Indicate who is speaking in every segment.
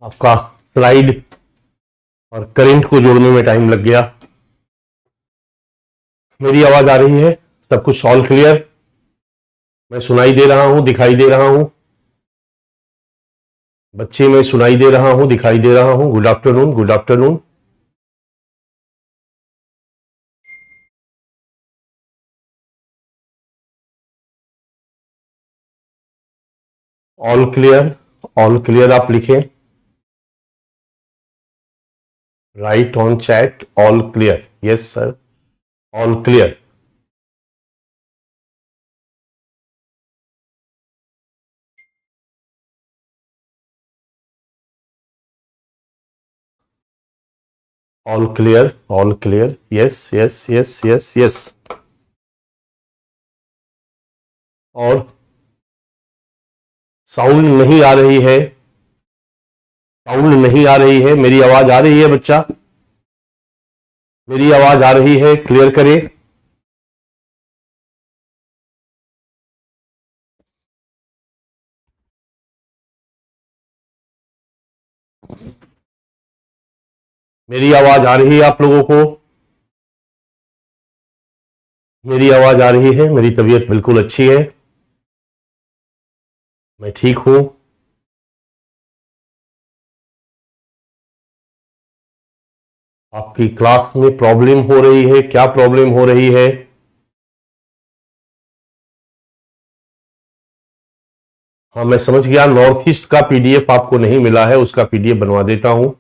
Speaker 1: आपका स्लाइड और करंट को जोड़ने में टाइम लग गया। मेरी आवाज आ रही है? सब कुछ ऑल क्लियर? मैं सुनाई दे रहा हूं, दिखाई दे रहा हूं? बच्चे मैं सुनाई दे रहा हूं, दिखाई दे रहा हूं? Good afternoon, good afternoon. All clear, all clear आप लिखें। Right on chat all clear. Yes sir, all clear. All clear, all clear. Yes yes yes yes yes. और साउंड नहीं आ रही है? साउंड नहीं आ रही है? मेरी आवाज आ रही है बच्चा? मेरी आवाज आ रही है? क्लियर करें। मेरी आवाज आ रही है आप लोगों को? मेरी आवाज आ रही है? मेरी तबीयत बिल्कुल अच्छी है, मैं ठीक हूं। आपकी क्लास में प्रॉब्लम हो रही है? क्या प्रॉब्लम हो रही है? हाँ मैं समझ गया, नॉर्थ ईस्ट का पीडीएफ आपको नहीं मिला है, उसका पीडीएफ बनवा देता हूं।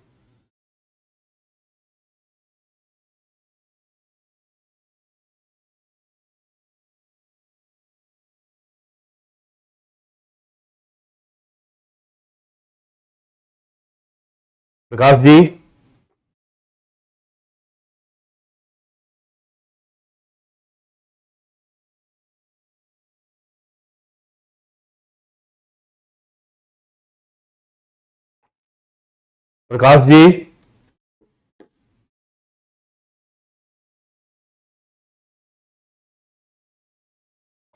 Speaker 1: प्रकाश जी, प्रकाश जी,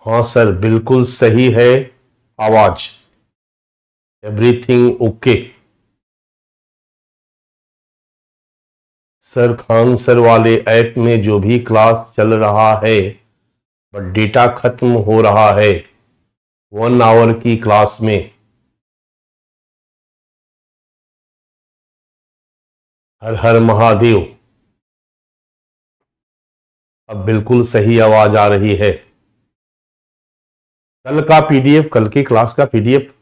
Speaker 1: हाँ सर बिल्कुल सही है आवाज, everything okay. Sir Khan sir वाले ऐप में जो भी क्लास चल रहा है बट डेटा खत्म हो रहा है 1 आवर की क्लास में। हर हर महादेव। अब बिल्कुल सही आवाज आ रही है। कल का पीडीएफ, कल की क्लास का पीडीएफ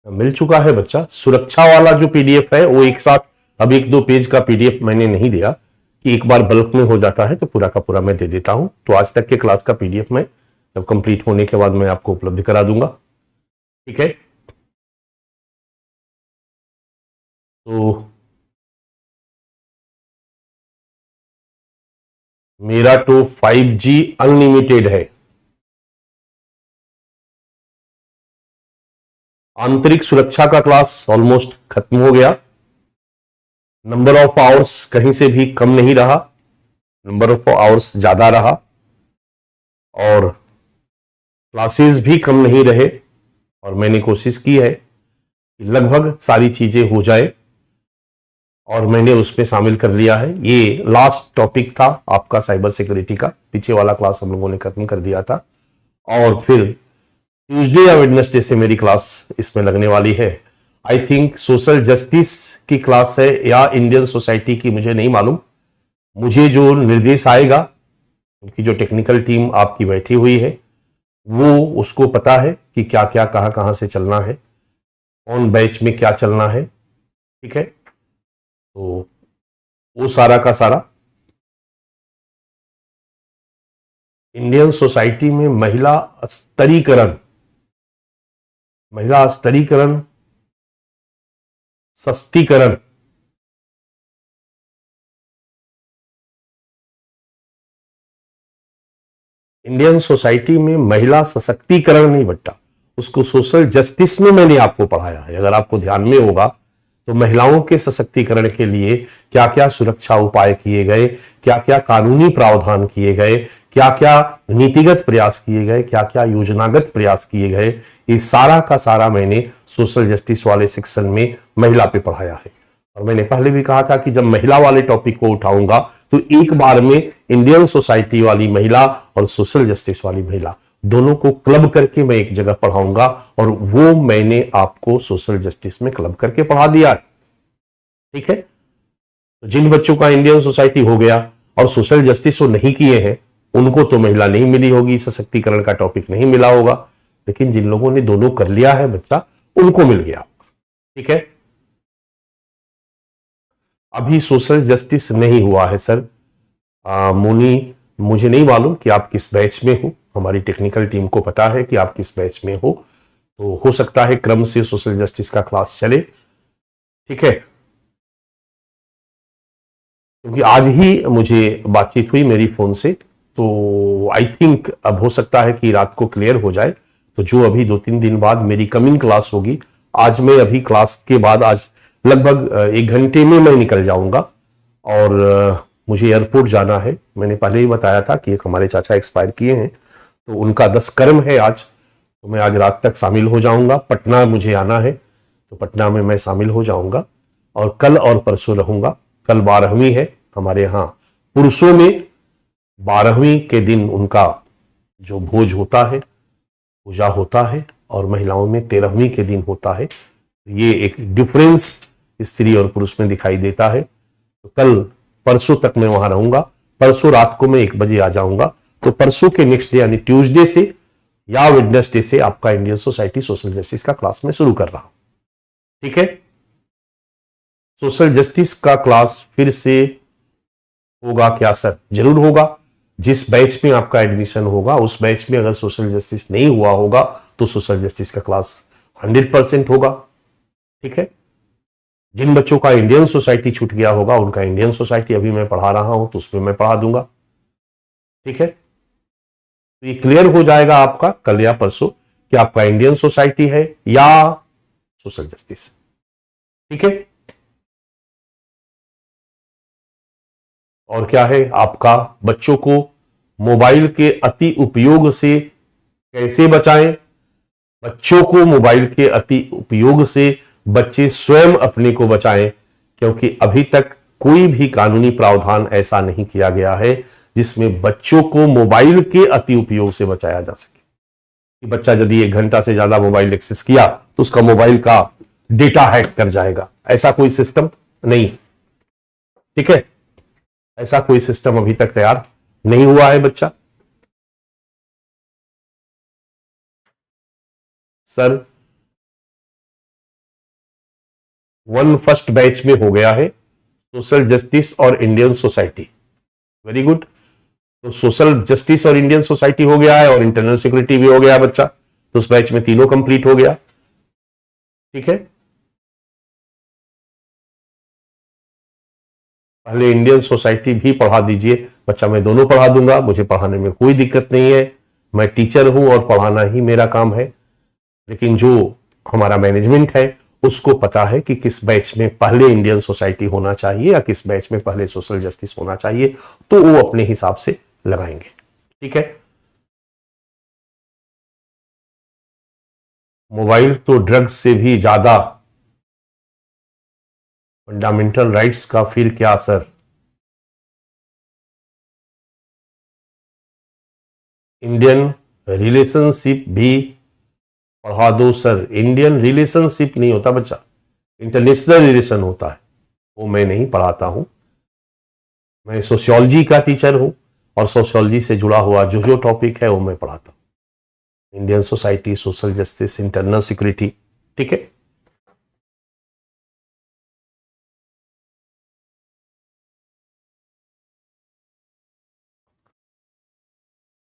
Speaker 1: मिल चुका है बच्चा। सुरक्षा वाला जो पीडीएफ है वो एक साथ, अब 1-2 पेज का पीडीएफ मैंने नहीं दिया कि एक बार बल्क में हो जाता है तो पूरा का पूरा मैं दे देता हूं। तो आज तक के क्लास का पीडीएफ मैं जब कंप्लीट होने के बाद मैं आपको उपलब्ध करा दूंगा, ठीक है। तो मेरा तो 5G अनलिमिटेड है। आंतरिक सुरक्षा का क्लास ऑलमोस्ट खत्म हो गया। नंबर ऑफ आवर्स कहीं से भी कम नहीं रहा, नंबर ऑफ आवर्स ज्यादा रहा, और क्लासेस भी कम नहीं रहे। और मैंने कोशिश की है कि लगभग सारी चीजें हो जाए और मैंने उसमें शामिल कर लिया है। ये लास्ट टॉपिक था आपका साइबर सिक्योरिटी का, पीछे वाला क्लास हम लोगों ने खत्म कर दिया था। और फिर ट्यूसडे या वेडनेसडे से मेरी क्लास इसमें लगने वाली है। आई थिंक सोशल जस्टिस की क्लास है या इंडियन सोसाइटी की, मुझे नहीं मालूम। मुझे जो निर्देश आएगा, उनकी जो टेक्निकल टीम आपकी बैठी हुई है वो उसको पता है कि क्या क्या कहां कहां से चलना है, कौन बैच में क्या चलना है, ठीक है। तो वो सारा का सारा इंडियन सोसाइटी में महिला स्तरीकरण, महिला स्तरीकरण, सस्तीकरण, इंडियन सोसाइटी में महिला सशक्तिकरण नहीं बट्टा, उसको सोशल जस्टिस में मैंने आपको पढ़ाया है। अगर आपको ध्यान में होगा तो महिलाओं के सशक्तिकरण के लिए क्या क्या सुरक्षा उपाय किए गए, क्या क्या कानूनी प्रावधान किए गए, क्या क्या नीतिगत प्रयास किए गए, क्या क्या योजनागत प्रयास किए गए, ये सारा का सारा मैंने सोशल जस्टिस वाले सेक्शन में महिला पे पढ़ाया है। और मैंने पहले भी कहा था कि जब महिला वाले टॉपिक को उठाऊंगा तो एक बार में इंडियन सोसाइटी वाली महिला और सोशल जस्टिस वाली महिला दोनों को क्लब करके मैं एक जगह पढ़ाऊंगा, और वो मैंने आपको सोशल जस्टिस में क्लब करके पढ़ा दिया है। ठीक है, तो जिन बच्चों का इंडियन सोसाइटी हो गया और सोशल जस्टिस वो नहीं किए हैं, उनको तो महिला नहीं मिली होगी, सशक्तिकरण का टॉपिक नहीं मिला होगा, लेकिन जिन लोगों ने दोनों कर लिया है बच्चा, उनको मिल गया होगा। ठीक है, अभी सोशल जस्टिस नहीं हुआ है सर। मुनी, मुझे नहीं मालूम कि आप किस बैच में हो, हमारी टेक्निकल टीम को पता है कि आप किस बैच में हो, तो हो सकता है क्रम से सोशल जस्टिस का क्लास चले। ठीक है, क्योंकि आज ही मुझे बातचीत हुई मेरी फोन से, तो आई थिंक अब हो सकता है कि रात को क्लियर हो जाए। तो जो अभी 2-3 दिन बाद मेरी कमिंग क्लास होगी, आज मैं अभी क्लास के बाद आज लगभग 1 घंटे में मैं निकल जाऊंगा, और मुझे एयरपोर्ट जाना है। मैंने पहले ही बताया था कि एक हमारे चाचा एक्सपायर किए हैं, तो उनका 10 कर्म है आज, तो मैं आज रात तक शामिल हो जाऊंगा। पटना मुझे आना है, तो पटना में मैं शामिल हो जाऊंगा, और कल और परसों रहूंगा। कल 12वीं है हमारे यहाँ, पुरुषों में 12वीं के दिन उनका जो भोज होता है, पूजा होता है, और महिलाओं में 13वीं के दिन होता है। ये एक डिफरेंस स्त्री और पुरुष में दिखाई देता है। तो कल परसों तक मैं वहां रहूंगा, परसों रात को मैं 1 बजे आ जाऊंगा। तो परसों के नेक्स्ट डे यानी ट्यूसडे से या वेडनेसडे से आपका इंडियन सोसाइटी सोशल जस्टिस का क्लास में शुरू कर रहा हूं। ठीक है, सोशल जस्टिस का क्लास फिर से होगा क्या सर? जरूर होगा। जिस बैच में आपका एडमिशन होगा उस बैच में अगर सोशल जस्टिस नहीं हुआ होगा तो सोशल जस्टिस का क्लास 100% होगा। ठीक है, जिन बच्चों का इंडियन सोसाइटी छूट गया होगा उनका इंडियन सोसाइटी अभी मैं पढ़ा रहा हूं, तो उसमें मैं पढ़ा दूंगा। ठीक है, तो ये क्लियर हो जाएगा आपका कल या परसों कि आपका इंडियन सोसाइटी है या सोशल जस्टिस। ठीक है, और क्या है आपका, बच्चों को मोबाइल के अति उपयोग से कैसे बचाएं। बच्चों को मोबाइल के अति उपयोग से बच्चे स्वयं अपने को बचाएं, क्योंकि अभी तक कोई भी कानूनी प्रावधान ऐसा नहीं किया गया है जिसमें बच्चों को मोबाइल के अति उपयोग से बचाया जा सके। कि बच्चा यदि 1 घंटा से ज्यादा मोबाइल एक्सेस किया तो उसका मोबाइल का डेटा हैक कर जाएगा, ऐसा कोई सिस्टम नहीं। ठीक है, ऐसा कोई सिस्टम अभी तक तैयार नहीं हुआ है बच्चा। सर 1 फर्स्ट बैच में हो गया है सोशल जस्टिस और इंडियन सोसाइटी। वेरी गुड, तो सोशल जस्टिस और इंडियन सोसाइटी हो गया है और इंटरनल सिक्योरिटी भी हो गया बच्चा, तो उस बैच में तीनों कंप्लीट हो गया। ठीक है, पहले इंडियन सोसाइटी भी पढ़ा दीजिए बच्चा, मैं दोनों पढ़ा दूंगा, मुझे पढ़ाने में कोई दिक्कत नहीं है, मैं टीचर हूं और पढ़ाना ही मेरा काम है। लेकिन जो हमारा मैनेजमेंट है उसको पता है कि किस बैच में पहले इंडियन सोसाइटी होना चाहिए या किस बैच में पहले सोशल जस्टिस होना चाहिए, तो वो अपने हिसाब से लगाएंगे। ठीक है, मोबाइल तो ड्रग्स से भी ज्यादा फंडामेंटल राइट्स का फिर क्या असर? इंडियन रिलेशनशिप भी पढ़ा दो सर। इंडियन रिलेशनशिप नहीं होता बच्चा, इंटरनेशनल रिलेशन होता है, वो मैं नहीं पढ़ाता हूं। मैं सोशियोलॉजी का टीचर हूं और सोशियोलॉजी से जुड़ा हुआ जो जो टॉपिक है वो मैं पढ़ाता हूं। Indian society, social justice, internal security. ठीक है,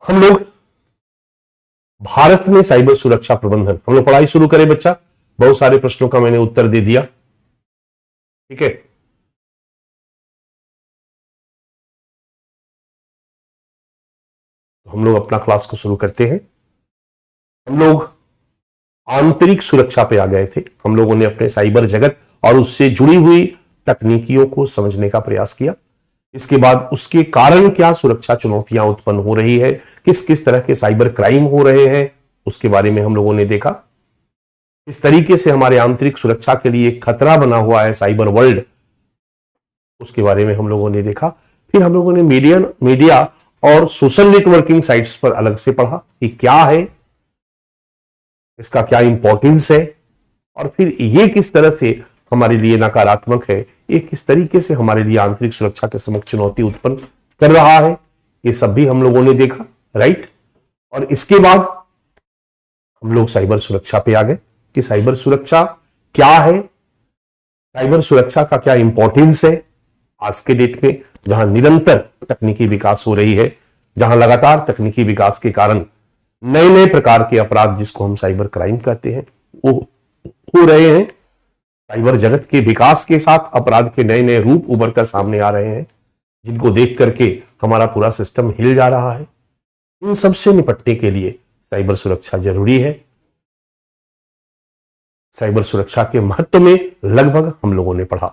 Speaker 1: हम लोग भारत में साइबर सुरक्षा प्रबंधन हम लोग पढ़ाई शुरू करें बच्चा। बहुत सारे प्रश्नों का मैंने उत्तर दे दिया। ठीक है, तो हम लोग अपना क्लास को शुरू करते हैं। हम लोग आंतरिक सुरक्षा पे आ गए थे। हम लोगों ने अपने साइबर जगत और उससे जुड़ी हुई तकनीकियों को समझने का प्रयास किया। इसके बाद उसके कारण क्या सुरक्षा चुनौतियां उत्पन्न हो रही है, किस किस तरह के साइबर क्राइम हो रहे हैं, उसके बारे में हम लोगों ने देखा। इस तरीके से हमारे आंतरिक सुरक्षा के लिए खतरा बना हुआ है साइबर वर्ल्ड, उसके बारे में हम लोगों ने देखा। फिर हम लोगों ने मीडिया और सोशल नेटवर्किंग साइट्स पर अलग से पढ़ा कि क्या है, इसका क्या इंपॉर्टेंस है, और फिर ये किस तरह से हमारे लिए नकारात्मक है, ये किस तरीके से हमारे लिए आंतरिक सुरक्षा के समक्ष चुनौती उत्पन्न कर रहा है, ये सब भी हम लोगों ने देखा, राइट। और इसके बाद हम लोग साइबर सुरक्षा पे आ गए कि साइबर सुरक्षा क्या है, साइबर सुरक्षा का क्या इंपॉर्टेंस है आज के डेट में, जहां निरंतर तकनीकी विकास हो रही है, जहां लगातार तकनीकी विकास के कारण नए नए प्रकार के अपराध, जिसको हम साइबर क्राइम कहते हैं, वो हो रहे हैं। साइबर जगत के विकास के साथ अपराध के नए नए रूप उभर कर सामने आ रहे हैं, जिनको देख करके हमारा पूरा सिस्टम हिल जा रहा है। इन सब से निपटने के लिए साइबर सुरक्षा जरूरी है। साइबर सुरक्षा के महत्व में लगभग हम लोगों ने पढ़ा।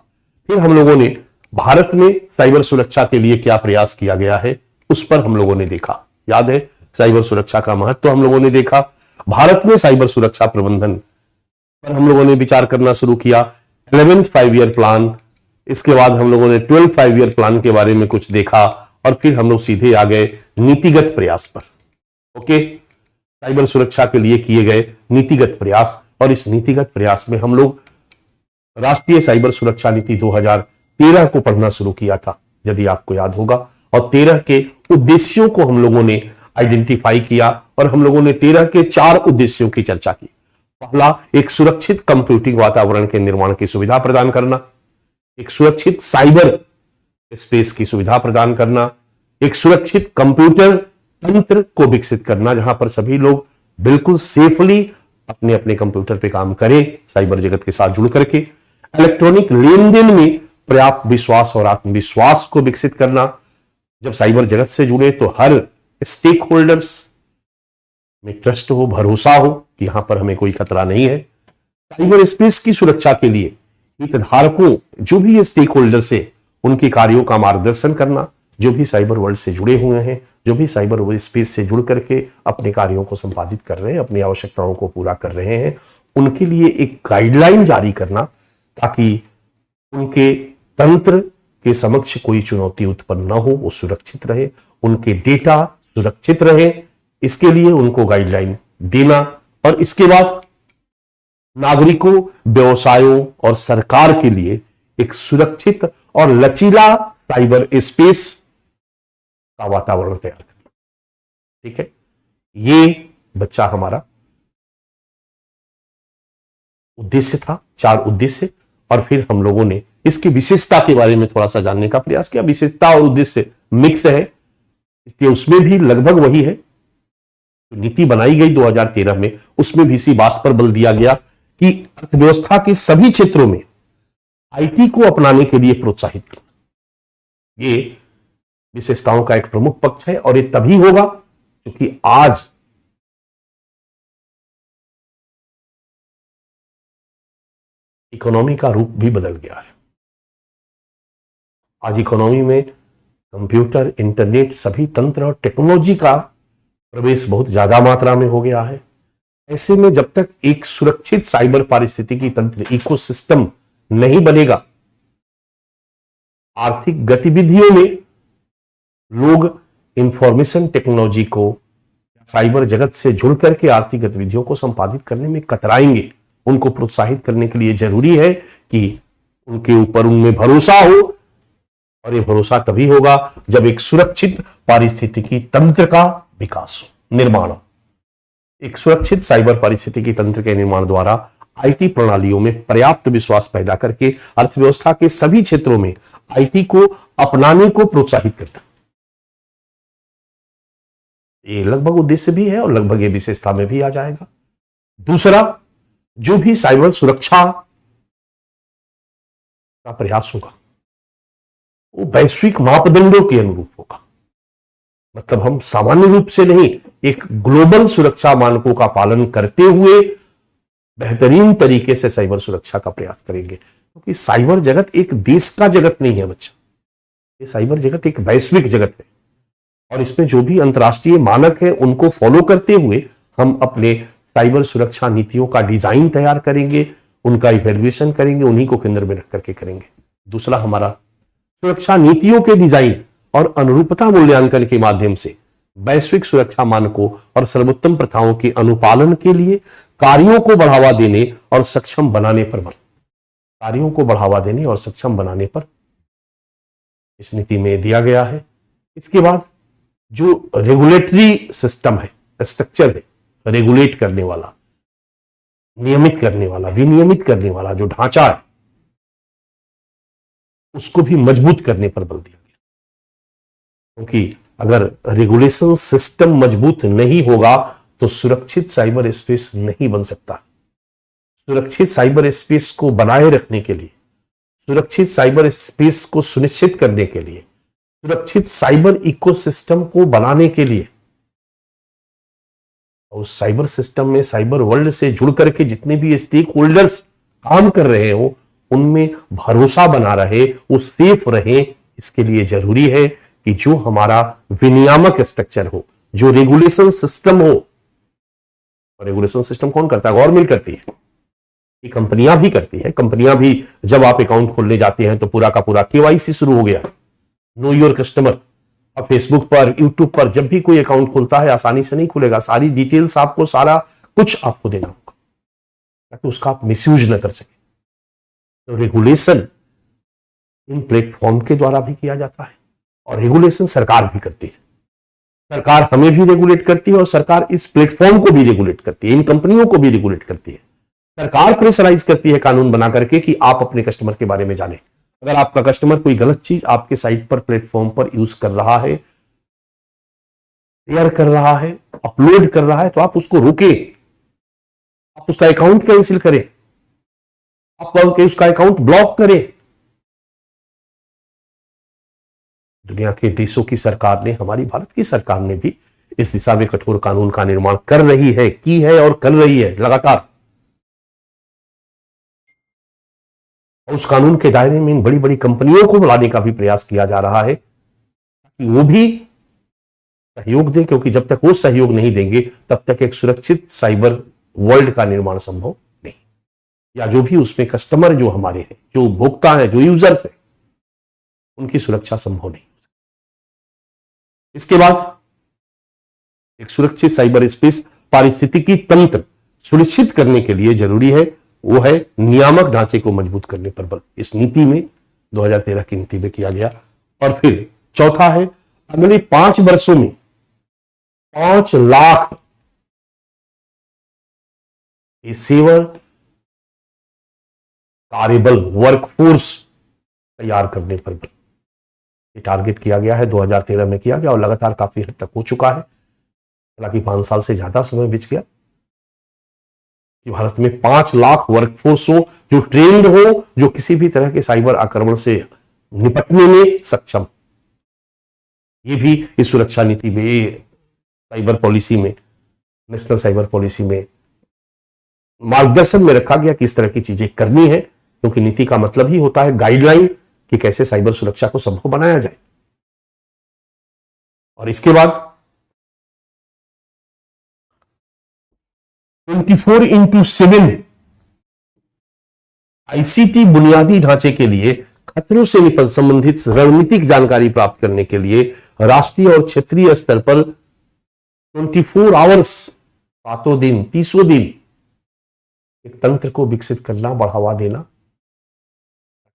Speaker 1: फिर हम लोगों ने भारत में साइबर सुरक्षा के लिए क्या प्रयास किया गया है, उस पर हम लोगों ने देखा। याद है, साइबर सुरक्षा का महत्व हम लोगों ने देखा। भारत में साइबर सुरक्षा प्रबंधन पर हम लोगों ने विचार करना शुरू किया। 11th 5 ईयर प्लान, इसके बाद हम लोगों ने 12th 5 ईयर प्लान के बारे में कुछ देखा, और फिर हम लोग सीधे आ गए नीतिगत प्रयास पर। ओके, साइबर सुरक्षा के लिए किए गए नीतिगत प्रयास, और इस नीतिगत प्रयास में हम लोग राष्ट्रीय साइबर सुरक्षा नीति 2013 को पढ़ना शुरू किया था, यदि आपको याद होगा, और 13 के उद्देश्यों को हम लोगों ने आइडेंटिफाई किया, और हम लोगों ने 13 के 4 उद्देश्यों की चर्चा की। पहला, एक सुरक्षित कंप्यूटिंग वातावरण के निर्माण की सुविधा प्रदान करना, एक सुरक्षित साइबर स्पेस की सुविधा प्रदान करना, एक सुरक्षित कंप्यूटर तंत्र को विकसित करना, जहां पर सभी लोग बिल्कुल सेफली अपने अपने कंप्यूटर पे काम करें, साइबर जगत के साथ जुड़ करके। इलेक्ट्रॉनिक लेन देन में पर्याप्त विश्वास और आत्मविश्वास को विकसित करना, जब साइबर जगत से जुड़े तो हर स्टेक होल्डर्स में ट्रस्ट हो, भरोसा हो कि यहां पर हमें कोई खतरा नहीं है। साइबर स्पेस की सुरक्षा के लिए हितधारकों, जो भी स्टेक होल्डर्स है, उनके कार्यों का मार्गदर्शन करना, जो भी साइबर वर्ल्ड से जुड़े हुए हैं, जो भी साइबर स्पेस से जुड़ करके अपने कार्यों को संपादित कर रहे हैं, अपनी आवश्यकताओं को पूरा कर रहे हैं, उनके लिए एक गाइडलाइन जारी करना, ताकि उनके तंत्र के समक्ष कोई चुनौती उत्पन्न न हो, वो सुरक्षित रहे, उनके डेटा सुरक्षित रहे, इसके लिए उनको गाइडलाइन देना। और इसके बाद नागरिकों, व्यवसायों और सरकार के लिए एक सुरक्षित और लचीला साइबर स्पेस का वातावरण तैयार करना। ठीक है, ये बच्चा हमारा उद्देश्य था, 4 उद्देश्य। और फिर हम लोगों ने इसकी विशेषता के बारे में थोड़ा सा जानने का प्रयास किया। विशेषता और उद्देश्य मिक्स है, इसलिए उसमें भी लगभग वही है जो नीति बनाई गई 2013 में, उसमें भी इसी बात पर बल दिया गया कि अर्थव्यवस्था के सभी क्षेत्रों में आईटी को अपनाने के लिए प्रोत्साहित करना, ये विशेषताओं का एक प्रमुख पक्ष है। और ये तभी होगा क्योंकि आज इकोनॉमी का रूप भी बदल गया है। आज इकोनॉमी में कंप्यूटर, इंटरनेट, सभी तंत्र और टेक्नोलॉजी का प्रवेश बहुत ज्यादा मात्रा में हो गया है। ऐसे में जब तक एक सुरक्षित साइबर पारिस्थितिकी तंत्र, इकोसिस्टम नहीं बनेगा, आर्थिक गतिविधियों में लोग इंफॉर्मेशन टेक्नोलॉजी को, साइबर जगत से जुड़ करके आर्थिक गतिविधियों को संपादित करने में कतराएंगे। उनको प्रोत्साहित करने के लिए जरूरी है कि उनके ऊपर, उनमें भरोसा हो, और ये भरोसा तभी होगा जब एक सुरक्षित पारिस्थितिकी तंत्र का विकास हो, निर्माण हो। एक सुरक्षित साइबर पारिस्थितिकी तंत्र के निर्माण द्वारा आईटी प्रणालियों में पर्याप्त विश्वास पैदा करके अर्थव्यवस्था के सभी क्षेत्रों में आईटी को अपनाने को प्रोत्साहित करना, ये लगभग उद्देश्य भी है और लगभग ये विशेषता में भी आ जाएगा। दूसरा, जो भी साइबर सुरक्षा का प्रयास होगा वो वैश्विक मापदंडों के अनुरूप होगा। मतलब हम सामान्य रूप से नहीं, एक ग्लोबल सुरक्षा मानकों का पालन करते हुए बेहतरीन तरीके से साइबर सुरक्षा का प्रयास करेंगे, क्योंकि साइबर जगत एक देश का जगत नहीं है बच्चा, ये साइबर जगत एक वैश्विक जगत है और इसमें जो भी अंतर्राष्ट्रीय मानक है उनको फॉलो करते हुए हम अपने साइबर सुरक्षा नीतियों का डिजाइन तैयार करेंगे, उनका इवैल्यूएशन करेंगे, उन्हीं को केंद्र में रख करके करेंगे। दूसरा, हमारा सुरक्षा नीतियों के डिजाइन और अनुरूपता मूल्यांकन के माध्यम से वैश्विक सुरक्षा मानकों और सर्वोत्तम प्रथाओं के अनुपालन के लिए कार्यों को बढ़ावा देने और सक्षम बनाने पर इस नीति में दिया गया है। इसके बाद जो रेगुलेटरी सिस्टम है, स्ट्रक्चर है, रेगुलेट करने वाला, नियमित करने वाला, विनियमित करने वाला जो ढांचा है उसको भी मजबूत करने पर बल दिया गया, क्योंकि अगर रेगुलेशन सिस्टम मजबूत नहीं होगा तो सुरक्षित साइबर स्पेस नहीं बन सकता। सुरक्षित साइबर स्पेस को बनाए रखने के लिए, सुरक्षित साइबर स्पेस को सुनिश्चित करने के लिए, सुरक्षित साइबर इकोसिस्टम को बनाने के लिए, और साइबर सिस्टम में साइबर वर्ल्ड से जुड़ करके जितने भी स्टेक होल्डर्स काम कर रहे हो उनमें भरोसा बना रहे, वो सेफ रहे। इसके लिए जरूरी है कि जो हमारा विनियामक स्ट्रक्चर हो, जो रेगुलेशन सिस्टम हो, रेगुलेशन सिस्टम कौन करता है? गवर्नमेंट करती है, ये कंपनियां भी करती है। कंपनियां भी जब आप अकाउंट खोलने जाते हैं तो पूरा का पूरा केवाईसी शुरू हो गया, नो योर कस्टमर। अब फेसबुक पर, यूट्यूब पर जब भी कोई अकाउंट खुलता है आसानी से नहीं खुलेगा, सारी डिटेल्स आपको, सारा कुछ आपको देना होगा ताकि उसका आप मिसयूज न कर सके। तो रेगुलेशन इन प्लेटफॉर्म के द्वारा भी किया जाता है और रेगुलेशन सरकार भी करती है। सरकार हमें भी रेगुलेट करती है और सरकार इस प्लेटफॉर्म को भी रेगुलेट करती है, इन कंपनियों को भी रेगुलेट करती है। सरकार प्रेशराइज करती है कानून बना करके कि आप अपने कस्टमर के बारे में जानें। अगर आपका कस्टमर कोई गलत चीज आपके साइट पर, प्लेटफॉर्म पर यूज कर रहा है, शेयर कर रहा है, अपलोड कर रहा है, तो आप उसको रोके, आप उसका अकाउंट कैंसिल करें, आप उसका अकाउंट ब्लॉक करें। दुनिया के देशों की सरकार ने, हमारी भारत की सरकार ने भी इस दिशा में कठोर कानून का निर्माण कर रही है, की है और कर रही है लगातार। उस कानून के दायरे में इन बड़ी बड़ी कंपनियों को लाने का भी प्रयास किया जा रहा है कि वो भी सहयोग दें, क्योंकि जब तक वो सहयोग नहीं देंगे तब तक एक सुरक्षित साइबर वर्ल्ड का निर्माण संभव नहीं, या जो भी उसमें कस्टमर जो हमारे हैं, जो उपभोक्ता हैं, जो यूजर्स हैं, उनकी सुरक्षा संभव नहीं। इसके बाद एक सुरक्षित साइबर स्पेस पारिस्थितिकी तंत्र सुनिश्चित करने के लिए जरूरी है, वो है नियामक ढांचे को मजबूत करने पर बल। इस नीति में 2013 की नीति में किया गया। और फिर चौथा है, अगले 5 वर्षों में 5 लाख पेशेवर कार्यबल, वर्कफोर्स तैयार करने पर बल। ये टारगेट किया गया है, 2013 में किया गया और लगातार काफी हद तक हो चुका है। हालांकि 5 साल से ज्यादा समय बीत गया कि भारत में 5 लाख वर्कफोर्स हो जो ट्रेंड हो, जो किसी भी तरह के साइबर आक्रमण से निपटने में सक्षम। ये भी इस सुरक्षा नीति में, साइबर पॉलिसी में, नेशनल साइबर पॉलिसी में मार्गदर्शन में रखा गया कि इस तरह की चीजें करनी है, क्योंकि नीति का मतलब ही होता है गाइडलाइन कि कैसे साइबर सुरक्षा को संभव बनाया जाए। और इसके बाद 24/7 आईसीटी बुनियादी ढांचे के लिए खतरों से संबंधित रणनीतिक जानकारी प्राप्त करने के लिए राष्ट्रीय और क्षेत्रीय स्तर पर 24 आवर्स, 7 दिन, 30 दिन एक तंत्र को विकसित करना, बढ़ावा देना,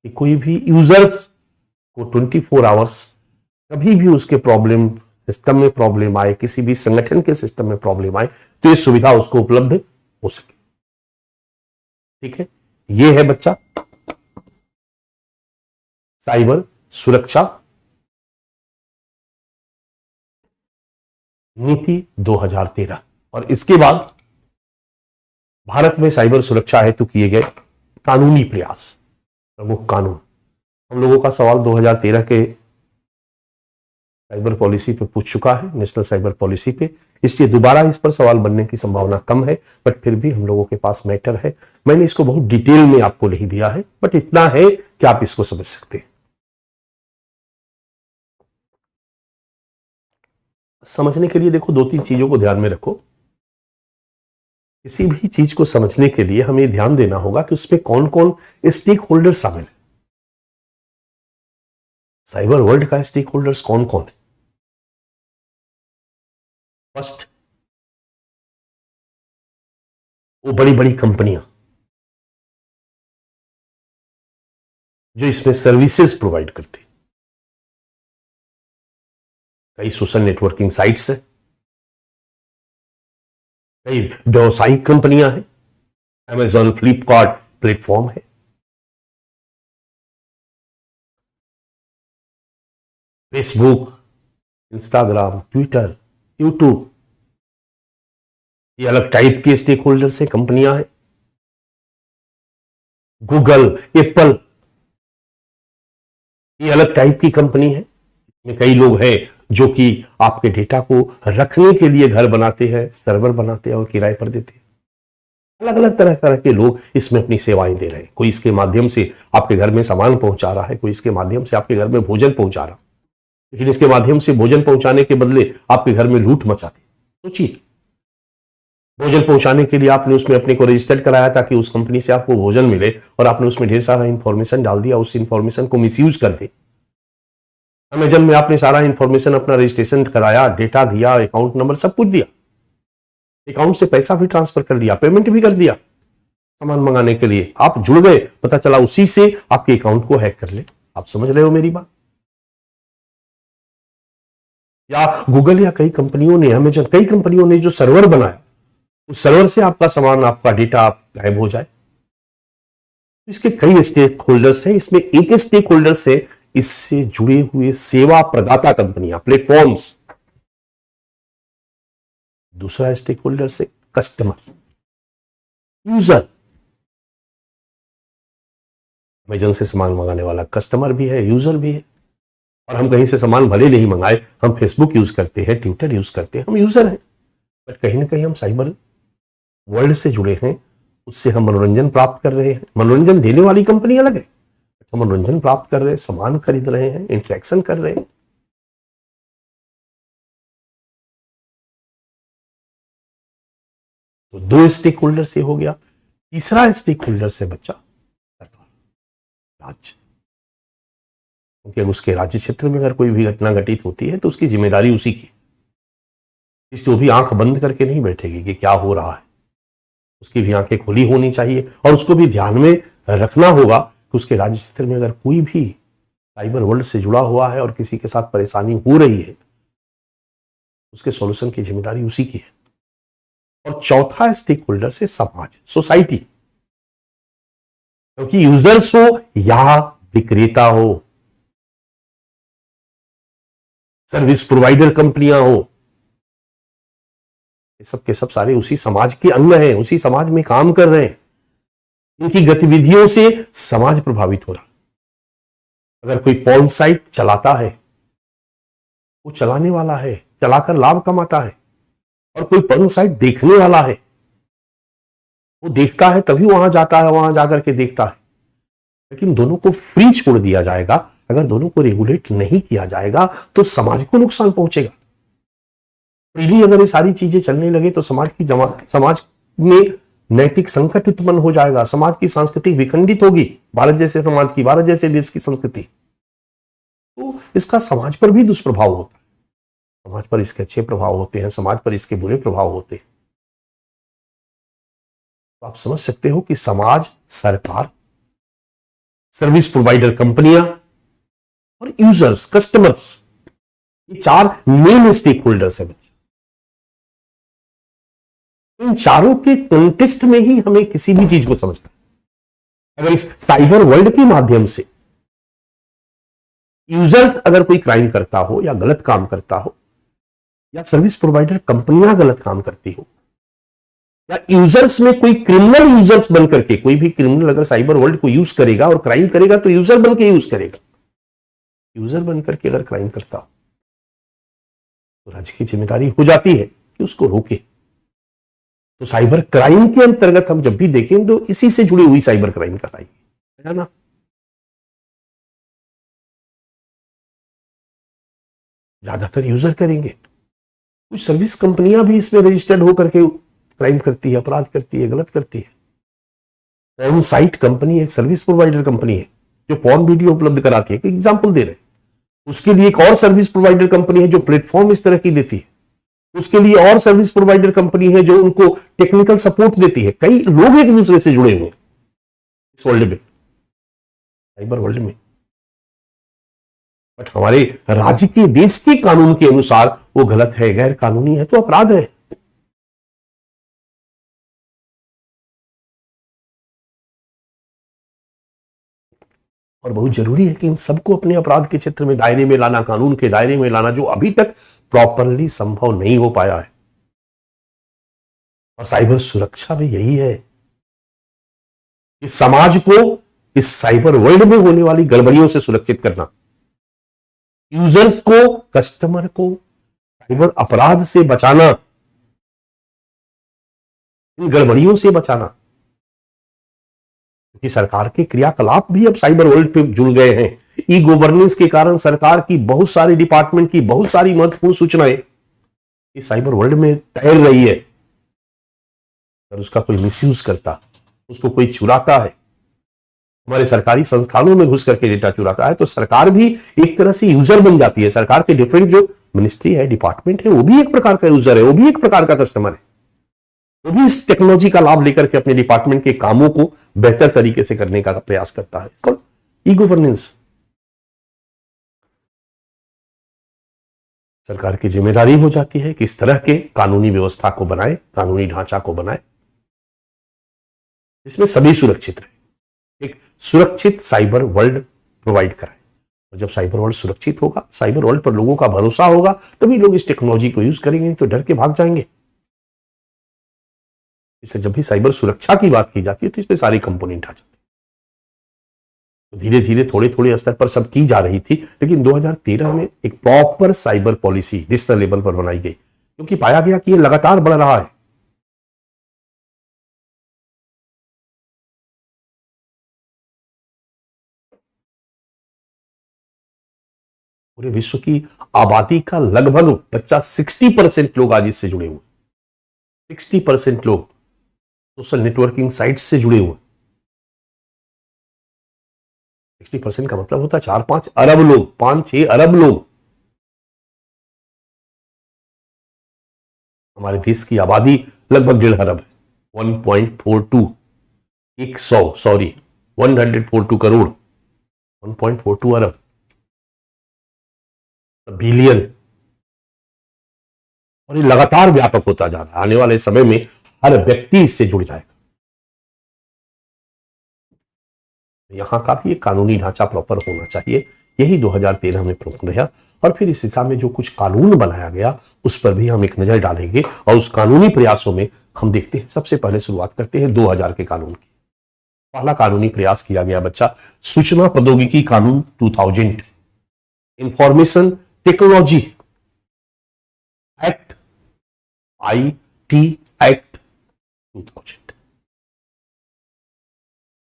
Speaker 1: कि कोई भी यूजर्स को 24 आवर्स कभी भी उसके प्रॉब्लम, सिस्टम में प्रॉब्लम आए, किसी भी संगठन के सिस्टम में प्रॉब्लम आए तो ये सुविधा उसको उपलब्ध हो सके। ठीक है, ये है बच्चा साइबर सुरक्षा नीति 2013। और इसके बाद भारत में साइबर सुरक्षा हेतु किए गए कानूनी प्रयास, प्रमुख कानून। हम लोगों का सवाल 2013 के साइबर पॉलिसी पे पूछ चुका है, नेशनल साइबर पॉलिसी पे, इसलिए दोबारा इस पर सवाल बनने की संभावना कम है, बट फिर भी हम लोगों के पास मैटर है। मैंने इसको बहुत डिटेल में आपको नहीं दिया है, बट इतना है कि आप इसको समझ सकते हैं। समझने के लिए देखो, 2-3 चीजों को ध्यान में रखो। किसी भी चीज को समझने के लिए हमें ध्यान देना होगा कि उसमें कौन कौन स्टेक होल्डर शामिल है। साइबर वर्ल्ड का स्टेक होल्डर्स कौन कौन है? फर्स्ट, वो बड़ी बड़ी कंपनियां जो इसमें सर्विसेज प्रोवाइड करती, कई सोशल नेटवर्किंग साइट्स है, कई व्यवसायिक कंपनियां हैं, अमेजॉन, फ्लिपकार्ट प्लेटफॉर्म है, फेसबुक, इंस्टाग्राम, ट्विटर, यूट्यूब, ये अलग टाइप के स्टेक होल्डर्स हैं, कंपनियां हैं। गूगल, एप्पल, ये अलग टाइप की कंपनी है। इसमें कई लोग हैं जो कि आपके डेटा को रखने के लिए घर बनाते हैं, सर्वर बनाते हैं और किराए पर देते हैं। अलग अलग तरह के लोग इसमें अपनी सेवाएं दे रहे हैं। कोई इसके माध्यम से आपके घर में सामान पहुंचा रहा है, कोई इसके माध्यम से आपके घर में भोजन पहुंचा रहा है, लेकिन इसके माध्यम से भोजन पहुंचाने के बदले आपके घर में लूट मचाते। सोचिए, भोजन पहुंचाने के लिए आपने उसमें अपने को रजिस्टर्ड कराया ताकि उस कंपनी से आपको भोजन मिले, और आपने उसमें ढेर सारा इंफॉर्मेशन डाल दिया, उस इंफॉर्मेशन को मिसयूज कर दे। अमेजन में आपने सारा इंफॉर्मेशन अपना रजिस्ट्रेशन कराया, डेटा दिया, अकाउंट नंबर सब कुछ दिया, अकाउंट से पैसा भी ट्रांसफर कर दिया, पेमेंट भी कर दिया। सामान मंगाने के लिए आप जुड़ गए, पता चला उसी से आपके अकाउंट को हैक कर ले। आप समझ रहे हो मेरी बात? या गूगल या कई कंपनियों ने, अमेजन, कई कंपनियों ने जो सर्वर बनाया, उस सर्वर से आपका सामान, आपका डेटा गायब हो जाए। इसके कई स्टेक होल्डर्स हैं। इसमें एक स्टेक होल्डर से इससे जुड़े हुए सेवा प्रदाता कंपनियां, प्लेटफॉर्म्स। दूसरा स्टेक होल्डर से कस्टमर, यूजर। अमेजन से सामान मंगाने वाला कस्टमर भी है, यूजर भी है। और हम कहीं से सामान भले नहीं मंगाए, हम फेसबुक यूज करते हैं, ट्विटर यूज करते हैं, हम यूजर हैं, बट कहीं ना कहीं हम साइबर वर्ल्ड से जुड़े हैं। उससे हम मनोरंजन प्राप्त कर रहे हैं। मनोरंजन देने वाली कंपनी अलग है, हम मनोरंजन प्राप्त कर रहे हैं, सामान खरीद रहे हैं, इंटरेक्शन कर रहे हैं। तो 2 स्टेक होल्डर से हो गया। तीसरा स्टेक होल्डर से बच्चा सरकार, राज्य। क्योंकि अगर उसके राज्य क्षेत्र में अगर कोई भी घटना घटित होती है तो उसकी जिम्मेदारी उसी की। इसलिए वो भी आंख बंद करके नहीं बैठेगी कि क्या हो रहा है, उसकी भी आंखें खुली होनी चाहिए, और उसको भी ध्यान में रखना होगा कि उसके राज्य क्षेत्र में अगर कोई भी साइबर वर्ल्ड से जुड़ा हुआ है और किसी के साथ परेशानी हो रही है, उसके सॉल्यूशन की जिम्मेदारी उसी की है। और चौथा स्टेक होल्डर से समाज, सोसाइटी। क्योंकि यूजर्स हो या विक्रेता हो, सर्विस प्रोवाइडर कंपनियां हो, ये सब के सब सारे उसी समाज के अंग हैं, उसी समाज में काम कर रहे हैं। इनकी गतिविधियों से समाज प्रभावित हो रहा। अगर कोई पॉर्न साइट चलाता है, वो चलाने वाला है, चलाकर लाभ कमाता है, और कोई पॉर्न साइट देखने वाला है, वो देखता है तभी वहां जाता है, वहां जाकर के देखता है। लेकिन दोनों को फ्री छोड़ दिया जाएगा। अगर दोनों को रेगुलेट नहीं किया जाएगा तो समाज को नुकसान पहुंचेगा। फ्रीली अगर ये सारी चीजें चलने लगे तो समाज में नैतिक संकट उत्पन्न हो जाएगा, समाज की संस्कृति विखंडित होगी। भारत जैसे समाज की, भारत जैसे देश की संस्कृति, तो इसका समाज पर भी दुष्प्रभाव होता है। समाज पर इसके अच्छे प्रभाव होते हैं, समाज पर इसके बुरे प्रभाव होते हैं। तो आप समझ सकते हो कि समाज, सरकार, सर्विस प्रोवाइडर कंपनियां और यूजर्स, कस्टमर्स, ये 4 मेन स्टेक होल्डर्स हैं। इन चारों के कॉन्टेक्स्ट में ही हमें किसी भी चीज को समझना है। अगर इस साइबर वर्ल्ड के माध्यम से यूजर्स अगर कोई क्राइम करता हो या गलत काम करता हो, या सर्विस प्रोवाइडर कंपनियां गलत काम करती हो, या यूजर्स में कोई क्रिमिनल यूजर्स बन करके, कोई भी क्रिमिनल अगर साइबर वर्ल्ड को यूज करेगा और क्राइम करेगा तो यूजर बन के यूज करेगा। यूजर बन करके अगर क्राइम करता हो तो राज्य की जिम्मेदारी हो जाती है कि उसको रोके। तो साइबर क्राइम के अंतर्गत हम जब भी देखें तो इसी से जुड़ी हुई साइबर क्राइम कराएंगे, है ना। ज्यादातर यूजर करेंगे। कुछ सर्विस कंपनियां भी इसमें रजिस्टर्ड होकर के क्राइम करती है, अपराध करती है, गलत करती है। पॉर्न साइट कंपनी एक सर्विस प्रोवाइडर कंपनी है जो पॉर्न वीडियो उपलब्ध कराती है, एग्जाम्पल दे रहे हैं। उसके लिए एक और सर्विस प्रोवाइडर कंपनी है जो प्लेटफॉर्म इस तरह की देती है। उसके लिए और सर्विस प्रोवाइडर कंपनी है जो उनको टेक्निकल सपोर्ट देती है। कई लोग एक दूसरे से जुड़े हुए हैं इस वर्ल्ड में, साइबर वर्ल्ड में। बट हमारे राज्य के, देश के कानून के अनुसार वो गलत है, गैर कानूनी है, तो अपराध है। और बहुत जरूरी है कि इन सबको अपने अपराध के क्षेत्र में, दायरे में लाना, कानून के दायरे में लाना, जो अभी तक प्रॉपरली संभव नहीं हो पाया है। और साइबर सुरक्षा भी यही है कि समाज को इस साइबर वर्ल्ड में होने वाली गड़बड़ियों से सुरक्षित करना, यूजर्स को, कस्टमर को साइबर अपराध से बचाना, इन गड़बड़ियों से बचाना। क्योंकि सरकार के क्रियाकलाप भी अब साइबर वर्ल्ड पे जुड़ गए हैं। ई गवर्नेंस के कारण सरकार की बहुत सारी डिपार्टमेंट की बहुत सारी महत्वपूर्ण सूचनाएं इस साइबर वर्ल्ड में तैर रही है। अगर उसका कोई मिसयूज करता, उसको कोई चुराता है, हमारे सरकारी संस्थानों में घुस करके डेटा चुराता है, तो सरकार भी एक तरह से यूजर बन जाती है। सरकार के डिफरेंट जो मिनिस्ट्री है, डिपार्टमेंट है, वो भी एक प्रकार का यूजर है, वो भी एक प्रकार का कस्टमर है। वो भी इस टेक्नोलॉजी का लाभ लेकर के अपने डिपार्टमेंट के कामों को बेहतर तरीके से करने का प्रयास करता है। इसको ई गवर्नेंस। सरकार की जिम्मेदारी हो जाती है कि इस तरह के कानूनी व्यवस्था को बनाए, कानूनी ढांचा को बनाए, इसमें सभी सुरक्षित रहे, एक सुरक्षित साइबर वर्ल्ड प्रोवाइड कराए। और जब साइबर वर्ल्ड सुरक्षित होगा, साइबर वर्ल्ड पर लोगों का भरोसा होगा, तभी लोग इस टेक्नोलॉजी को यूज करेंगे, तो डर के भाग जाएंगे। इससे जब भी साइबर सुरक्षा की बात की जाती है तो इसमें सारी कंपोनेंट आ जाती है। तो धीरे धीरे, थोड़े थोड़े स्तर पर सब की जा रही थी, लेकिन 2013 में एक proper cyber policy national level पर बनाई गई, क्योंकि पाया गया कि ये लगातार बढ़ रहा है। पूरे विश्व की आबादी का लगभग बच्चा 60% लोग आज इससे जुड़े हुए, 60% लोग सोशल नेटवर्किंग साइट से जुड़े हुए। 60% का मतलब होता है 4-5 अरब लोग, 5-6 अरब लोग। हमारे देश की आबादी लगभग 1.5 अरब है, 1.42 142 करोड़, 1.42 अरब, बिलियन। और ये लगातार व्यापक होता जा रहा है। आने वाले समय में हर व्यक्ति इससे जुड़ जाएगा। यहां का भी एक कानूनी ढांचा प्रॉपर होना चाहिए, यही 2013 में प्रमुख रहा। और फिर इस दिशा में जो कुछ कानून बनाया गया उस पर भी हम एक नजर डालेंगे। और उस कानूनी प्रयासों में हम देखते हैं, सबसे पहले शुरुआत करते हैं 2000 के कानून की। पहला कानूनी प्रयास किया गया बच्चा, सूचना प्रौद्योगिकी कानून 2000, information technology act, IT act 2000।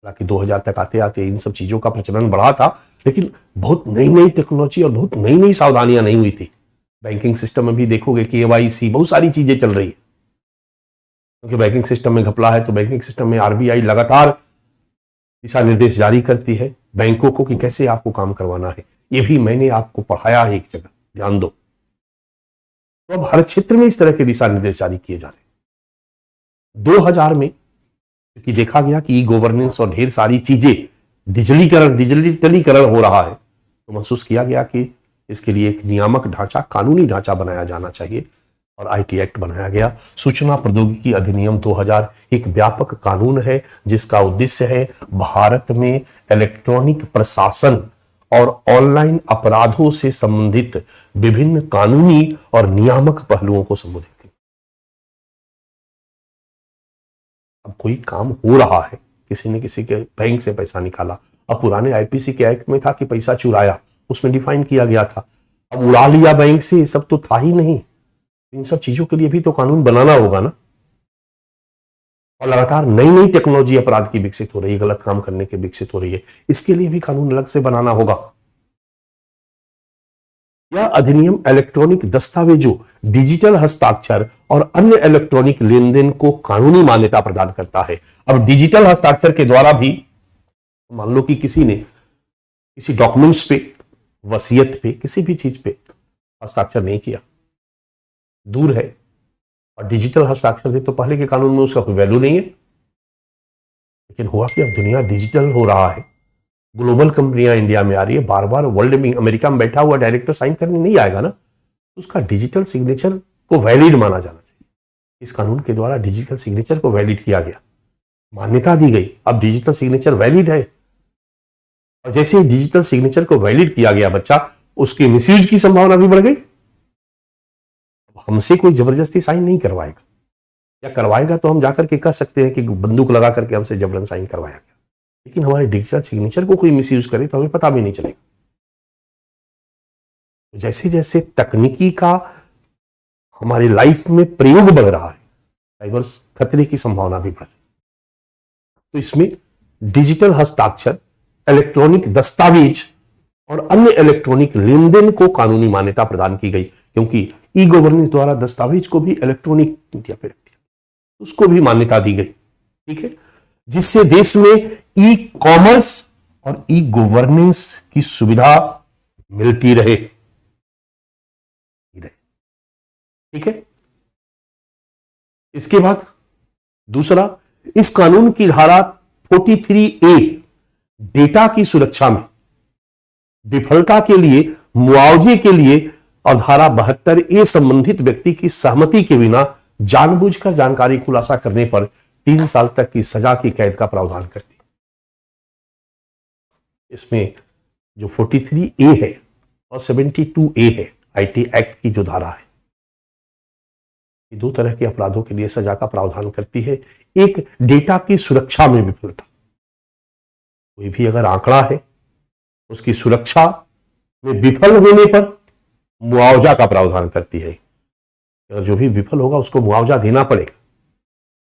Speaker 1: हालांकि 2000 तक आते आते इन सब चीजों का प्रचलन बढ़ा था, लेकिन बहुत नई नई टेक्नोलॉजी और बहुत नई नई सावधानियां नहीं हुई थी। बैंकिंग सिस्टम में भी देखोगे कि KYC, बहुत सारी चीजें चल रही है, क्योंकि बैंकिंग सिस्टम में घपला है। तो बैंकिंग सिस्टम में RBI लगातार दिशा निर्देश जारी करती है बैंकों को कि कैसे आपको काम करवाना है। ये भी मैंने आपको पढ़ाया है एक जगह, ध्यान दो। तो अब हर क्षेत्र में इस तरह के दिशा निर्देश जारी किए जा रहे हैं। 2000 में क्योंकि देखा गया कि ई गवर्नेंस और ढेर सारी चीजें डिजिटलीकरण हो रहा है, तो महसूस किया गया कि इसके लिए एक नियामक ढांचा, कानूनी ढांचा बनाया जाना चाहिए। और IT एक्ट बनाया गया। सूचना प्रौद्योगिकी अधिनियम 2000 एक व्यापक कानून है जिसका उद्देश्य है भारत में इलेक्ट्रॉनिक प्रशासन और ऑनलाइन अपराधों से संबंधित विभिन्न कानूनी और नियामक पहलुओं को संबोधित करना। अब कोई काम हो रहा है, किसी ने किसी के बैंक से पैसा निकाला, अब पुराने IPC के एक्ट में था कि पैसा चुराया, उसमें डिफाइन किया गया था। अब उड़ा लिया बैंक से, ये सब तो था ही नहीं। इन सब चीजों के लिए भी तो कानून बनाना होगा ना। और लगातार नई नई टेक्नोलॉजी अपराध की विकसित हो रही है, गलत काम करने की विकसित हो रही है, इसके लिए भी कानून अलग से बनाना होगा। यह अधिनियम इलेक्ट्रॉनिक दस्तावेजों, डिजिटल हस्ताक्षर और अन्य इलेक्ट्रॉनिक लेन देन को कानूनी मान्यता प्रदान करता है। अब डिजिटल हस्ताक्षर के द्वारा भी मान लो कि किसी ने किसी डॉक्यूमेंट्स पे, वसीयत पे, किसी भी चीज पे हस्ताक्षर नहीं किया, दूर है, और डिजिटल हस्ताक्षर थे, तो पहले के कानून में उसका कोई वैल्यू नहीं है। लेकिन हुआ कि अब दुनिया डिजिटल हो रहा है, ग्लोबल कंपनियां इंडिया में आ रही है, बार बार वर्ल्ड में, अमेरिका में बैठा हुआ डायरेक्टर साइन करने नहीं आएगा ना, उसका डिजिटल सिग्नेचर को वैलिड माना जाना चाहिए। इस कानून के द्वारा डिजिटल सिग्नेचर को वैलिड किया गया, मान्यता दी गई, अब डिजिटल सिग्नेचर वैलिड है। और जैसे ही डिजिटल सिग्नेचर को वैलिड किया गया बच्चा, उसके मिसयूज की संभावना भी बढ़ गई। हमसे कोई जबरदस्ती साइन नहीं करवाएगा, या करवाएगा तो हम जाकर के कह सकते हैं कि बंदूक लगा करके हमसे जबरन साइन करवाया गया। लेकिन हमारे डिजिटल सिग्नेचर को कोई मिसयूज करे तो हमें पता भी नहीं चलेगा। जैसे जैसे तकनीकी का हमारी लाइफ में प्रयोग बढ़ रहा है, साइबर खतरे की संभावना भी बढ़ रही है। तो इसमें डिजिटल हस्ताक्षर, इलेक्ट्रॉनिक दस्तावेज और अन्य इलेक्ट्रॉनिक लेन देन को कानूनी मान्यता प्रदान की गई, क्योंकि ई गवर्नेंस द्वारा दस्तावेज को भी इलेक्ट्रॉनिक मीडिया पे रख दिया, उसको भी मान्यता दी गई। ठीक है, जिससे देश में ई कॉमर्स और ई गवर्नेंस की सुविधा मिलती रहे। ठीक है, इसके बाद दूसरा, इस कानून की धारा 43A डेटा की सुरक्षा में विफलता के लिए मुआवजे के लिए, और धारा 72A संबंधित व्यक्ति की सहमति के बिना जानबूझकर जानकारी खुलासा करने पर 3 साल तक की सजा की कैद का प्रावधान करती है। इसमें जो 43A है और 72A है, आईटी एक्ट की जो धारा है, ये 2 तरह के अपराधों के लिए सजा का प्रावधान करती है। एक, डेटा की सुरक्षा में विफलता, कोई भी अगर आंकड़ा है उसकी सुरक्षा में विफल होने पर मुआवजा का प्रावधान करती है। अगर जो भी विफल होगा उसको मुआवजा देना पड़ेगा।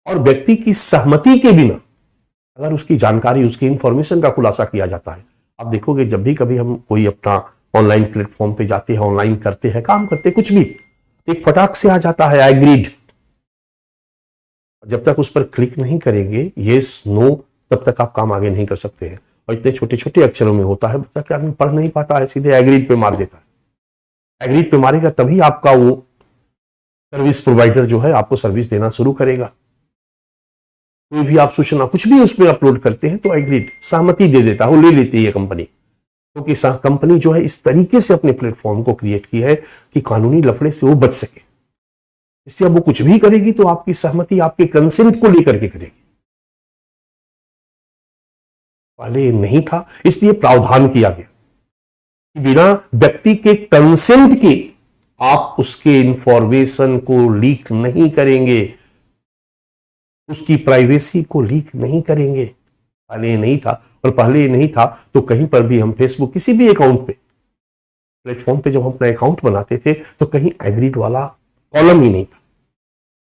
Speaker 1: और व्यक्ति की सहमति के बिना अगर उसकी जानकारी, उसकी इंफॉर्मेशन का खुलासा किया जाता है। आप देखोगे जब भी कभी हम कोई अपना ऑनलाइन प्लेटफॉर्म पे जाते हैं, ऑनलाइन करते हैं, काम करते हैं, कुछ भी, एक फटाक से आ जाता है एग्रीड। जब तक उस पर क्लिक नहीं करेंगे, यस नो, तब तक आप काम आगे नहीं कर सकते हैं। और इतने छोटे छोटे अक्षरों में होता है, बच्चा क्या आदमी पढ़ नहीं पाता है, सीधे एग्रीड पे मार देता है। एग्रीड पे मारेगा तभी आपका वो सर्विस प्रोवाइडर जो है आपको सर्विस देना शुरू करेगा। कोई भी आप सूचना कुछ भी उसमें अपलोड करते हैं तो एग्रीड, सहमति दे देता है, वो ले लेती है कंपनी, क्योंकि कंपनी जो है इस तरीके से अपने प्लेटफॉर्म को क्रिएट की है कि कानूनी लफड़े से वो बच सके। इससे अब वो कुछ भी करेगी तो आपकी सहमति, आपके कंसेंट को लेकर के करेगी। पहले नहीं था, इसलिए प्रावधान किया गया कि बिना व्यक्ति के कंसेंट के आप उसके इंफॉर्मेशन को लीक नहीं करेंगे, उसकी प्राइवेसी को लीक नहीं करेंगे। पहले नहीं था, और पहले नहीं था तो कहीं पर भी हम फेसबुक, किसी भी अकाउंट पे, प्लेटफॉर्म पे जब हम अपना अकाउंट बनाते थे तो कहीं एग्रीड वाला कॉलम ही नहीं था।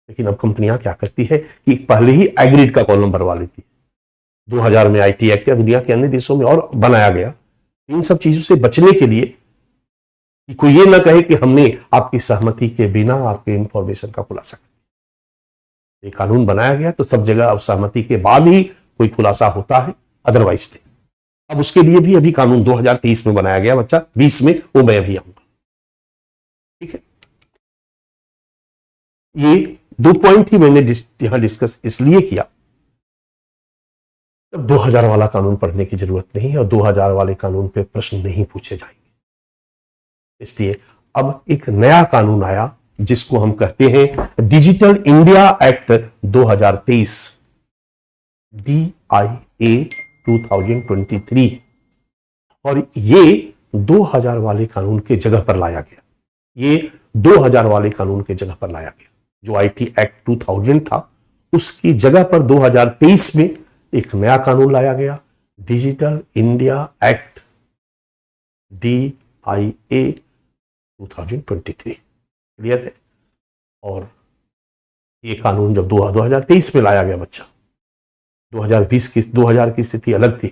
Speaker 1: लेकिन अब कंपनियां क्या करती है कि पहले ही एग्रीड का कॉलम भरवा लेती है। 2000 में आईटी एक्ट या दुनिया के अन्य देशों में और बनाया गया इन सब चीजों से बचने के लिए कि कोई ये ना कहे कि हमने आपकी सहमति के बिना आपके इंफॉर्मेशन का खुलासा कर दिया। ये कानून बनाया गया तो सब जगह अब सहमति के बाद ही कोई खुलासा होता है, अदरवाइज नहीं। अब उसके लिए भी अभी कानून 2023 में बनाया गया बच्चा, 20 में वो मैं अभी आऊंगा। ठीक है, ये 2 पॉइंट ही मैंने यहां डिस्कस इसलिए किया, अब 2000 वाला कानून पढ़ने की जरूरत नहीं है और 2000 वाले कानून पे प्रश्न नहीं पूछे जाएंगे। इसलिए अब एक नया कानून आया जिसको हम कहते हैं डिजिटल इंडिया एक्ट 2023, DIA 2023, और ये 2000 वाले कानून के जगह पर लाया गया। ये 2000 वाले कानून के जगह पर लाया गया। जो आईटी एक्ट 2000 था उसकी जगह पर 2023 में एक नया कानून लाया गया, digital India act DIA 2023। Clear है? और ये कानून जब 2023 में लाया गया बच्चा, 2000 की स्थिति अलग थी,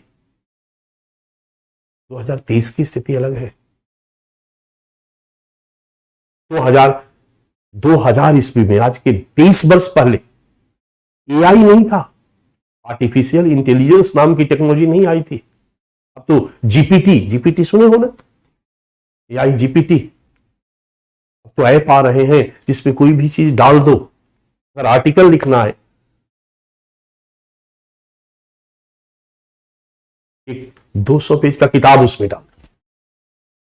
Speaker 1: 2023 की स्थिति अलग है। 2000 ईस्वी में, आज के 23 वर्ष पहले एआई नहीं था, आर्टिफिशियल इंटेलिजेंस नाम की टेक्नोलॉजी नहीं आई थी। अब तो जीपीटी सुने हो ना, एआई जीपीटी। अब तो ऐप आ रहे हैं जिसमें कोई भी चीज डाल दो, अगर आर्टिकल लिखना है, एक 200 पेज का किताब उसमें डाल दो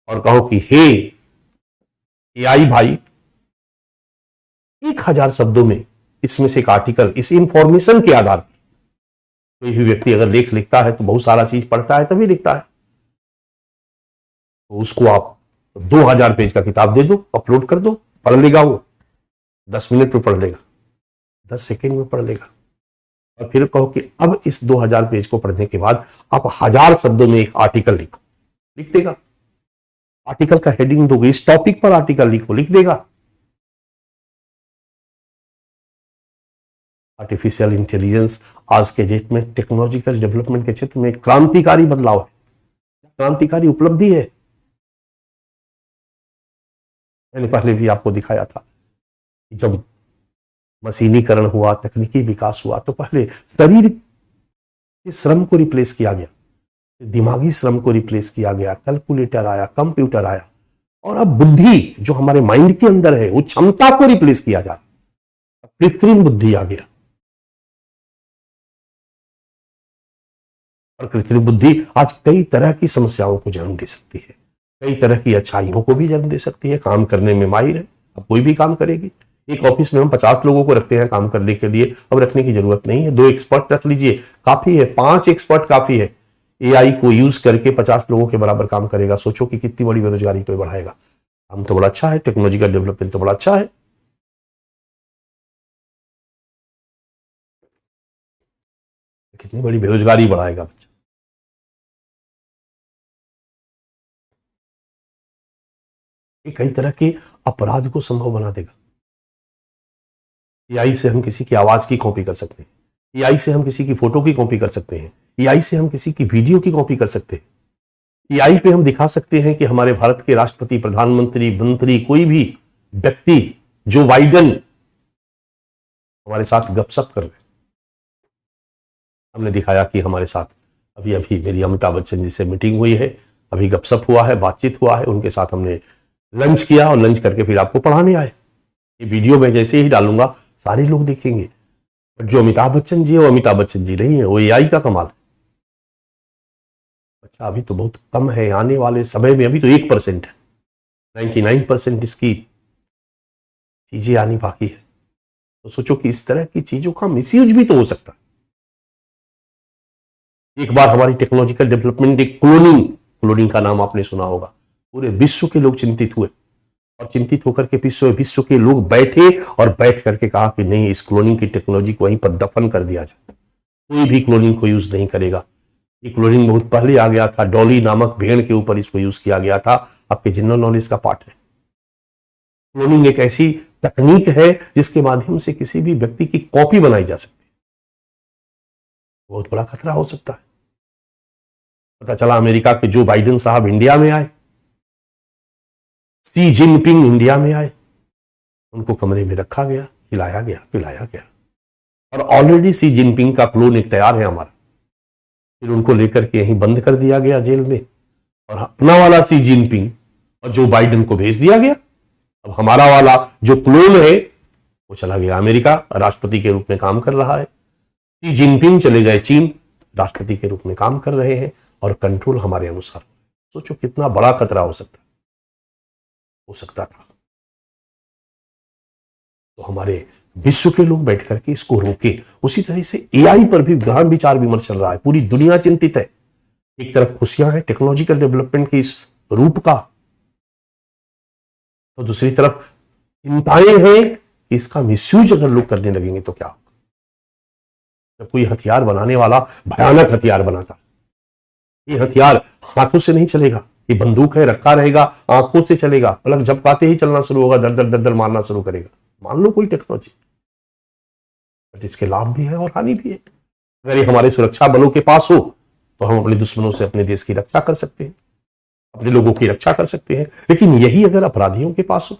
Speaker 1: और कहो कि हे एआई भाई, 1000 शब्दों में इसमें से एक आर्टिकल, इस इंफॉर्मेशन के आधार पर, कोई भी व्यक्ति अगर लेख लिखता है तो बहुत सारा चीज पढ़ता है तभी लिखता है, तो उसको आप 2000 पेज का किताब दे दो, अपलोड कर दो, पढ़ लेगा वो, 10 मिनट में पढ़ लेगा, 10 सेकेंड में पढ़ लेगा। और फिर कहो कि अब इस 2000 पेज को पढ़ने के बाद आप 1000 शब्दों में एक आर्टिकल लिखो, लिख देगा। आर्टिकल का हेडिंग दोगे, इस टॉपिक पर आर्टिकल लिखो, लिख देगा। आर्टिफिशियल इंटेलिजेंस आज के डेट में टेक्नोलॉजिकल डेवलपमेंट के क्षेत्र में क्रांतिकारी बदलाव है, क्रांतिकारी उपलब्धि है। मैंने पहले भी आपको दिखाया था कि जब मशीनीकरण हुआ, तकनीकी विकास हुआ, तो पहले शरीर के श्रम को रिप्लेस किया गया, दिमागी श्रम को रिप्लेस किया गया, कैलकुलेटर आया, कंप्यूटर आया, और अब बुद्धि जो हमारे माइंड के अंदर है, वो क्षमता को रिप्लेस किया जा रहा है, कृत्रिम बुद्धि आ गया। और कृत्रिम बुद्धि आज कई तरह की समस्याओं को जन्म दे सकती है, कई तरह की अच्छाइयों को भी जन्म दे सकती है। काम करने में माहिर है, अब कोई भी काम करेगी। एक ऑफिस में हम 50 लोगों को रखते हैं काम करने के लिए, अब रखने की जरूरत नहीं है, 2 एक्सपर्ट रख लीजिए, काफी है, 5 एक्सपर्ट काफी है। एआई को यूज करके 50 लोगों के बराबर काम करेगा। सोचो कि कितनी बड़ी बेरोजगारी को बढ़ाएगा। काम तो बड़ा अच्छा है, टेक्नोलॉजिकल डेवलपमेंट तो बड़ा अच्छा है। कितनी बड़ी बेरोजगारी बढ़ाएगा बच्चा। ये कई तरह के अपराध को संभव बना देगा। एआई से हम किसी की आवाज की कॉपी कर सकते हैं, एआई से हम किसी की फोटो की कॉपी कर सकते हैं, एआई से हम किसी की वीडियो की कॉपी कर सकते हैं। एआई पे हम दिखा सकते हैं कि हमारे भारत के राष्ट्रपति, प्रधानमंत्री, मंत्री, कोई भी व्यक्ति, जो बाइडेन हमारे साथ गपशप कर रहे हैं। हमने दिखाया कि हमारे साथ अभी अभी मेरी अमिताभ बच्चन जी से मीटिंग हुई है, अभी गपशप हुआ है, बातचीत हुआ है, उनके साथ हमने लंच किया और लंच करके फिर आपको पढ़ाने आए। ये वीडियो मैं जैसे ही डालूंगा सारे लोग देखेंगे, बट जो अमिताभ बच्चन जी है वो अमिताभ बच्चन जी नहीं है, वो एआई का कमाल है। अच्छा, अभी तो बहुत कम है, आने वाले समय में अभी तो 1% है, 99% इसकी चीजें आनी बाकी है। तो सोचो कि इस तरह की चीजों का मिसयूज भी तो हो सकता है। एक बार हमारी टेक्नोलॉजिकल डेवलपमेंट, एक क्लोनिंग का नाम आपने सुना होगा, पूरे विश्व के लोग चिंतित हुए और चिंतित होकर के विश्व के लोग बैठे और बैठ करके कहा कि नहीं, इस क्लोनिंग की टेक्नोलॉजी को वहीं पर दफन कर दिया जाए, कोई भी क्लोनिंग को यूज नहीं करेगा। ये क्लोनिंग बहुत पहले आ गया था, डॉली नामक भेड़ के ऊपर इसको यूज किया गया था। आपके जनरल नॉलेज का पार्ट है। क्लोनिंग एक ऐसी तकनीक है जिसके माध्यम से किसी भी व्यक्ति की कॉपी बनाई जा सकती है। बहुत बड़ा खतरा हो सकता है। पता चला अमेरिका के जो बाइडेन साहब इंडिया में आए, सी जिनपिंग इंडिया में आए, उनको कमरे में रखा गया, खिलाया गया, पिलाया गया, और ऑलरेडी सी जिनपिंग का क्लोन एक तैयार है हमारा। फिर उनको लेकर के यहीं बंद कर दिया गया जेल में, और अपना वाला सी जिनपिंग और जो बाइडेन को भेज दिया गया। अब हमारा वाला जो क्लोन है वो चला गया अमेरिका, राष्ट्रपति के रूप में काम कर रहा है। सी जिनपिंग चले गए चीन, राष्ट्रपति के रूप में काम कर रहे हैं, और कंट्रोल हमारे अनुसार। सोचो कितना बड़ा खतरा हो सकता था। तो हमारे विश्व के लोग बैठ करके इसको रोके। उसी तरह से एआई पर भी गहन विचार विमर्श चल रहा है, पूरी दुनिया चिंतित है। एक तरफ खुशियां हैं टेक्नोलॉजिकल डेवलपमेंट के इस रूप का, तो दूसरी तरफ चिंताएं हैं कि इसका मिसयूज अगर लोग करने लगेंगे तो क्या होगा। जब कोई हथियार बनाने वाला भयानक हथियार बनाता, ये हथियार हाथों से नहीं चलेगा, ये बंदूक है, रखा रहेगा, आंखों से चलेगा, पलक झपकाते ही चलना शुरू होगा, दर दर दर दर मारना शुरू करेगा। मान लो कोई टेक्नोलॉजी, बट इसके लाभ भी है और हानि भी है। अगर ये हमारे सुरक्षा बलों के पास हो तो हम अपने दुश्मनों से अपने देश की रक्षा कर सकते हैं, अपने लोगों की रक्षा कर सकते हैं। लेकिन यही अगर अपराधियों के पास हो,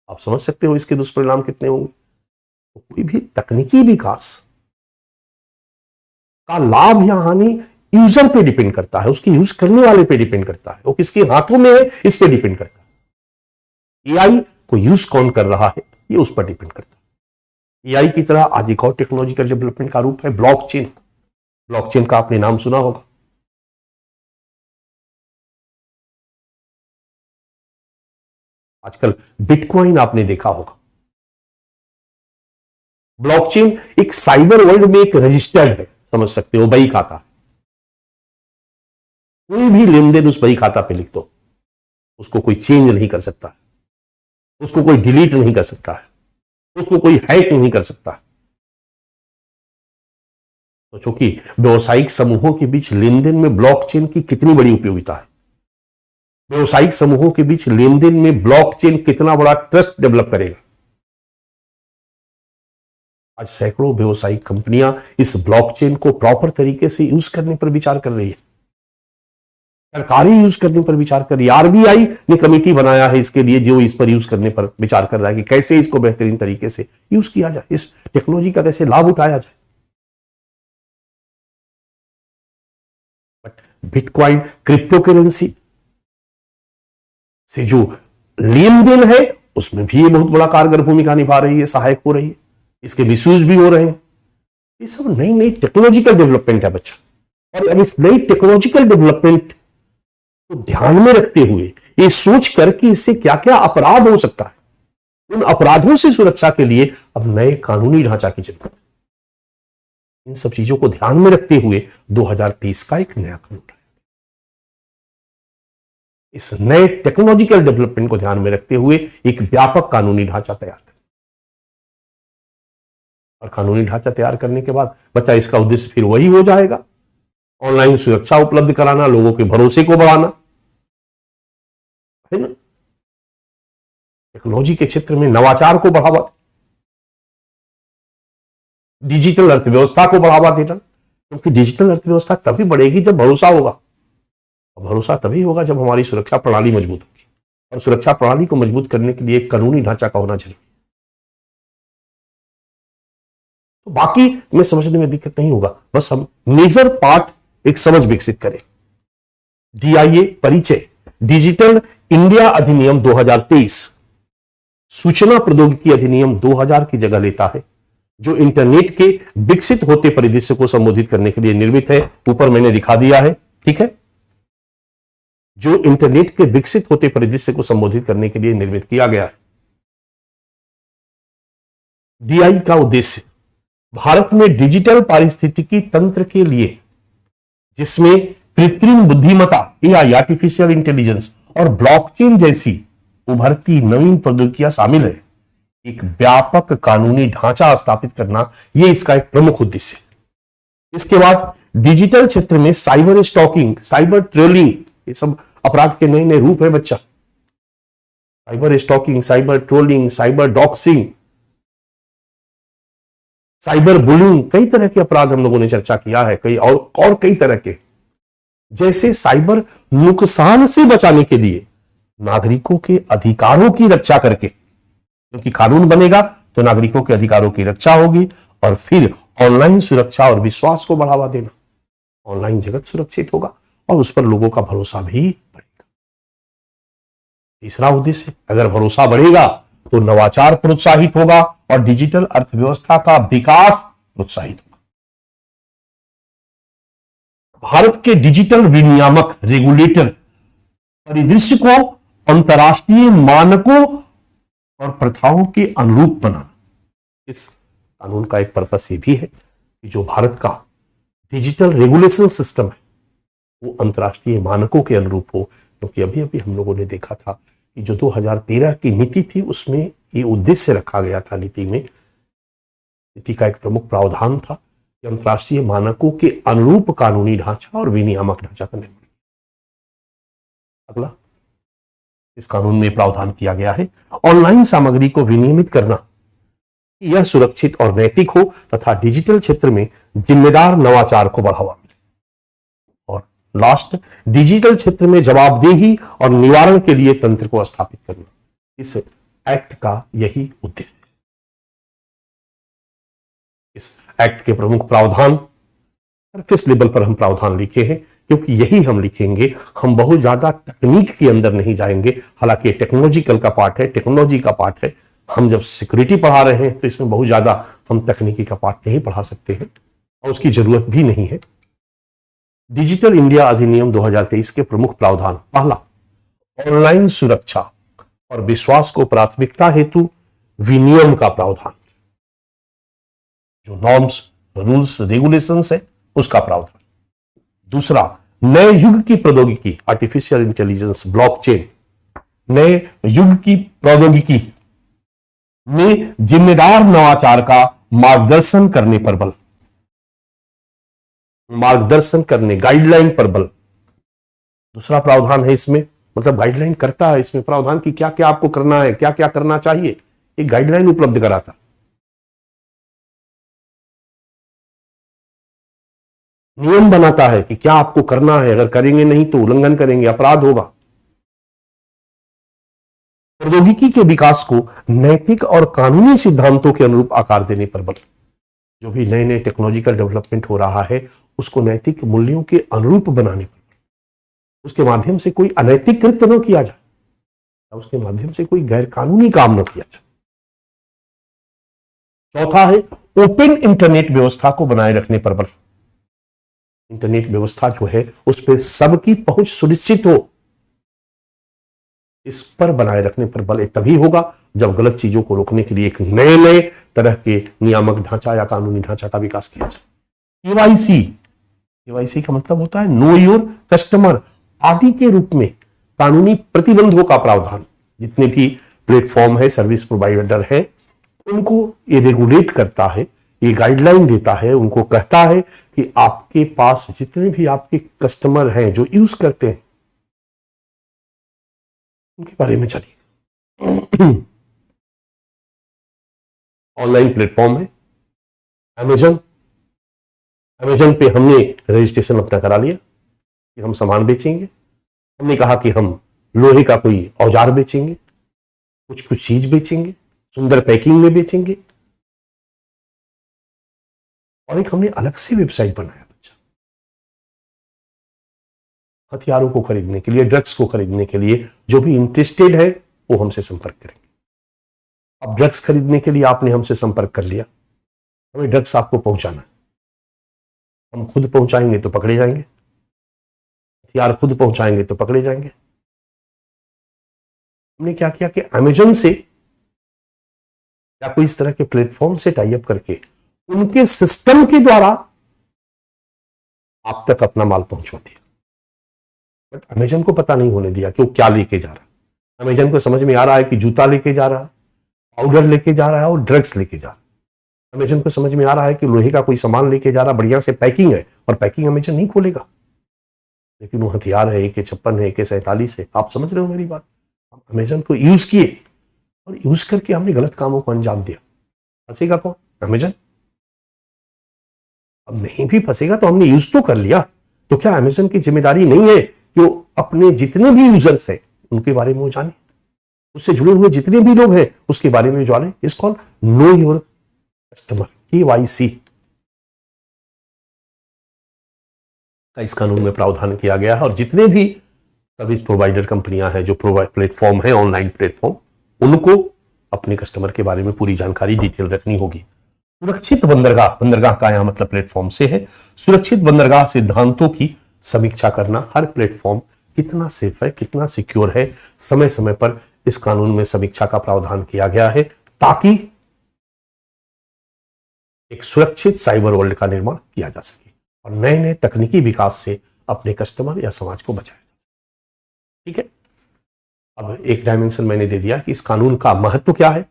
Speaker 1: आप समझ सकते हो इसके दुष्परिणाम कितने होंगे। तो कोई भी तकनीकी विकास का लाभ या हानि यूजर पे डिपेंड करता है, उसके यूज करने वाले पे डिपेंड करता है, वो किसके हाथों में है इस पे डिपेंड करता है। एआई को यूज कौन कर रहा है ये उस पर डिपेंड करता है। एआई की तरह आज एक और टेक्नोलॉजिकल डेवलपमेंट का रूप है ब्लॉकचेन। ब्लॉकचेन का आपने नाम सुना होगा। आजकल बिटकॉइन आपने देखा होगा। ब्लॉकचेन एक साइबर वर्ल्ड में एक रजिस्टर्ड है, समझ सकते हो, बही खाता। कोई भी लेन देन उस बही खाता पे लिख दो, उसको कोई चेंज नहीं कर सकता, उसको कोई डिलीट नहीं कर सकता है, उसको कोई हैक नहीं कर सकता। तो चूंकि व्यवसायिक समूहों के बीच लेन देन में ब्लॉकचेन की कितनी बड़ी उपयोगिता है, व्यवसायिक समूहों के बीच लेन देन में ब्लॉकचेन कितना बड़ा ट्रस्ट डेवलप करेगा। आज सैकड़ों व्यवसायिक कंपनियां इस ब्लॉकचेन को प्रॉपर तरीके से यूज करने पर विचार कर रही है, सरकारी यूज करने पर विचार कर रही है। आरबीआई ने कमेटी बनाया है इसके लिए, जो इस पर यूज करने पर विचार कर रहा है कि कैसे इसको बेहतरीन तरीके से यूज किया जाए, इस टेक्नोलॉजी का कैसे लाभ उठाया जाए। बट बिटकॉइन क्रिप्टो करेंसी से जो लेन देन है उसमें भी ये बहुत बड़ा कारगर भूमिका निभा रही है, सहायक हो रही है, इसके मिसयूज भी हो रहे हैं। ये सब नई नई टेक्नोलॉजिकल डेवलपमेंट है बच्चा। और अब इस नई टेक्नोलॉजिकल डेवलपमेंट को ध्यान में रखते हुए ये सोच कर कि इससे क्या क्या अपराध हो सकता है, उन अपराधों से सुरक्षा के लिए अब नए कानूनी ढांचा की जरूरत है। इन सब चीजों को ध्यान में रखते हुए 2023 का एक नया कानून है। इस नए टेक्नोलॉजिकल डेवलपमेंट को ध्यान में रखते हुए एक व्यापक कानूनी ढांचा तैयार करें। और कानूनी ढांचा तैयार करने के बाद बच्चा इसका उद्देश्य फिर वही हो जाएगा, ऑनलाइन सुरक्षा उपलब्ध कराना, लोगों के भरोसे को बढ़ाना, है ना, टेक्नोलॉजी के क्षेत्र में नवाचार को बढ़ावा, डिजिटल अर्थव्यवस्था को बढ़ावा देना। क्योंकि डिजिटल अर्थव्यवस्था तभी बढ़ेगी जब भरोसा होगा, और भरोसा तभी होगा जब हमारी सुरक्षा प्रणाली मजबूत होगी। और सुरक्षा प्रणाली को मजबूत करने के लिए एक कानूनी ढांचा का होना जरूरी है। तो बाकी में समझने में दिक्कत नहीं होगा, बस हम मेजर पार्ट एक समझ विकसित करें। डीआईए परिचय डिजिटल इंडिया अधिनियम 2023 सूचना प्रौद्योगिकी अधिनियम 2000 की जगह लेता है, जो इंटरनेट के विकसित होते परिदृश्य को संबोधित करने के लिए निर्मित है। ऊपर मैंने दिखा दिया है, ठीक है, जो इंटरनेट के विकसित होते परिदृश्य को संबोधित करने के लिए निर्मित किया गया है। डीआई का उद्देश्य भारत में डिजिटल पारिस्थितिकी तंत्र के लिए, जिसमें कृत्रिम बुद्धिमत्ता एआई आर्टिफिशियल इंटेलिजेंस और ब्लॉकचेन जैसी उभरती नवीन प्रौद्योगिकियां शामिल है, एक व्यापक कानूनी ढांचा स्थापित करना, यह इसका एक प्रमुख उद्देश्य है। इसके बाद डिजिटल क्षेत्र में साइबर स्टॉकिंग, साइबर ट्रोलिंग, ये सब अपराध के नए नए रूप है बच्चा। Cyber stalking, cyber trolling, cyber doxing, cyber bullying, कई तरह के अपराध हम लोगों ने चर्चा किया है, कई और कई तरह के, जैसे साइबर नुकसान से बचाने के लिए नागरिकों के अधिकारों की रक्षा करके, क्योंकि कानून बनेगा तो नागरिकों के अधिकारों की रक्षा होगी, और फिर ऑनलाइन सुरक्षा और विश्वास को बढ़ावा देना। ऑनलाइन जगत सुरक्षित होगा और उस पर लोगों का भरोसा भी बढ़ेगा। तीसरा उद्देश्य, अगर भरोसा बढ़ेगा तो नवाचार प्रोत्साहित होगा और डिजिटल अर्थव्यवस्था का विकास प्रोत्साहित होगा। भारत के डिजिटल विनियामक रेगुलेटर परिदृश्य को अंतर्राष्ट्रीय मानकों और प्रथाओं के अनुरूप बनाना। इस कानून का एक पर्पस ये भी है कि जो भारत का डिजिटल रेगुलेशन सिस्टम है वो अंतर्राष्ट्रीय मानकों के अनुरूप हो। क्योंकि अभी अभी हम लोगों ने देखा था कि जो 2013 की नीति थी उसमें ये उद्देश्य रखा गया था, नीति का एक प्रमुख प्रावधान था कि अंतर्राष्ट्रीय मानकों के अनुरूप कानूनी ढांचा और विनियामक ढांचा का निर्माण। अगला इस कानून में प्रावधान किया गया है ऑनलाइन सामग्री को विनियमित करना, यह सुरक्षित और नैतिक हो तथा डिजिटल क्षेत्र में जिम्मेदार नवाचार को बढ़ावा मिले। और लास्ट, डिजिटल क्षेत्र में जवाबदेही और निवारण के लिए तंत्र को स्थापित करना। इस एक्ट का यही उद्देश्य। इस एक्ट के प्रमुख प्रावधान, सरफेस लेवल पर हम प्रावधान लिखे हैं, क्योंकि यही हम लिखेंगे, हम बहुत ज्यादा तकनीक के अंदर नहीं जाएंगे। हालांकि टेक्नोलॉजिकल का पार्ट है, टेक्नोलॉजी का पार्ट है, हम जब सिक्योरिटी पढ़ा रहे हैं तो इसमें बहुत ज्यादा हम तकनीकी का पार्ट नहीं पढ़ा सकते हैं और उसकी जरूरत भी नहीं है। डिजिटल इंडिया अधिनियम 2023 के प्रमुख प्रावधान, पहला, ऑनलाइन सुरक्षा और विश्वास को प्राथमिकता हेतु विनियम का प्रावधान, जो नॉर्म्स, रूल्स, रेगुलेशंस है उसका प्रावधान। दूसरा, नए युग की प्रौद्योगिकी, आर्टिफिशियल इंटेलिजेंस, ब्लॉकचेन, नए युग की प्रौद्योगिकी में जिम्मेदार नवाचार का मार्गदर्शन करने पर बल, मार्गदर्शन करने, गाइडलाइन पर बल। दूसरा प्रावधान है इसमें, मतलब गाइडलाइन करता है इसमें प्रावधान की क्या क्या आपको करना है, क्या क्या करना चाहिए, एक गाइडलाइन उपलब्ध कराता, नियम बनाता है कि क्या आपको करना है, अगर करेंगे नहीं तो उल्लंघन करेंगे, अपराध होगा। प्रौद्योगिकी के विकास को नैतिक और कानूनी सिद्धांतों के अनुरूप आकार देने पर बल, जो भी नए नए टेक्नोलॉजिकल डेवलपमेंट हो रहा है उसको नैतिक मूल्यों के अनुरूप बनाने पर, उसके माध्यम से कोई अनैतिक कृत्य न किया जाए, उसके माध्यम से कोई गैर कानूनी काम न किया जाए। चौथा है ओपन इंटरनेट व्यवस्था को बनाए रखने पर बल, इंटरनेट व्यवस्था जो है उस पर सबकी पहुंच सुनिश्चित हो, इस पर बनाए रखने पर बल तभी होगा जब गलत चीजों को रोकने के लिए एक नए नए तरह के नियामक ढांचा या कानूनी ढांचा का विकास किया जाए। केवाईसी, केवाईसी का मतलब होता है नो योर कस्टमर आदि के रूप में कानूनी प्रतिबंधों का प्रावधान, जितने भी प्लेटफॉर्म है, सर्विस प्रोवाइडर है, उनको ये रेगुलेट करता है, ये गाइडलाइन देता है, उनको कहता है कि आपके पास जितने भी आपके कस्टमर हैं जो यूज करते हैं उनके बारे में चलिए। ऑनलाइन प्लेटफॉर्म है अमेजन, अमेजन पे हमने रजिस्ट्रेशन अपना करा लिया कि हम सामान बेचेंगे, हमने कहा कि हम लोहे का कोई औजार बेचेंगे, कुछ कुछ चीज बेचेंगे, सुंदर पैकिंग में बेचेंगे, और एक हमने अलग से वेबसाइट बनाया बच्चा, हथियारों को खरीदने के लिए, ड्रग्स को खरीदने के लिए जो भी इंटरेस्टेड है वो हमसे संपर्क करेंगे। अब ड्रग्स खरीदने के लिए आपने हमसे संपर्क कर लिया, हमें ड्रग्स आपको पहुंचाना है, हम खुद पहुंचाएंगे तो पकड़े जाएंगे, हथियार खुद पहुंचाएंगे तो पकड़े जाएंगे। हमने क्या किया कि अमेजन से या कोई इस तरह के प्लेटफॉर्म से टाई अप करके उनके सिस्टम के द्वारा आप तक अपना माल पहुंचा दिया, बट अमेजन को पता नहीं होने दिया कि वो क्या लेके जा रहा है। अमेजन को समझ में आ रहा है कि जूता लेके जा रहा है, पाउडर लेके जा रहा है और ड्रग्स लेके जा रहा है। अमेजन को समझ में आ रहा है कि लोहे का कोई सामान लेके जा रहा है, बढ़िया से पैकिंग है, और पैकिंग अमेजन नहीं खोलेगा, लेकिन वो हथियार है, AK-56 है, AK-47 है। आप समझ रहे हो मेरी बात? अमेजन को यूज किए और यूज करके हमने गलत कामों को अंजाम दिया। फंसेगा कौन? अमेजन। अब नहीं भी फंसेगा तो हमने यूज तो कर लिया, तो क्या अमेजन की जिम्मेदारी नहीं है कि वो अपने जितने भी यूजर्स हैं उनके बारे में वो जाने, उससे जुड़े हुए जितने भी लोग हैं उसके बारे में जाने। इस call know your customer, KYC का इस कानून में प्रावधान किया गया है। और जितने भी सर्विस प्रोवाइडर कंपनियां हैं, जो प्लेटफॉर्म है, ऑनलाइन प्लेटफॉर्म, उनको अपने कस्टमर के बारे में पूरी जानकारी, डिटेल रखनी होगी। सुरक्षित बंदरगाह, बंदरगाह का यहां मतलब प्लेटफॉर्म से है। सुरक्षित बंदरगाह सिद्धांतों की समीक्षा करना, हर प्लेटफॉर्म कितना सेफ है, कितना सिक्योर है, समय समय पर इस कानून में समीक्षा का प्रावधान किया गया है, ताकि एक सुरक्षित साइबर वर्ल्ड का निर्माण किया जा सके और नए नए तकनीकी विकास से अपने कस्टमर या समाज को बचाया जा सके। ठीक है, अब एक डायमेंशन मैंने दे दिया कि इस कानून का महत्व क्या है।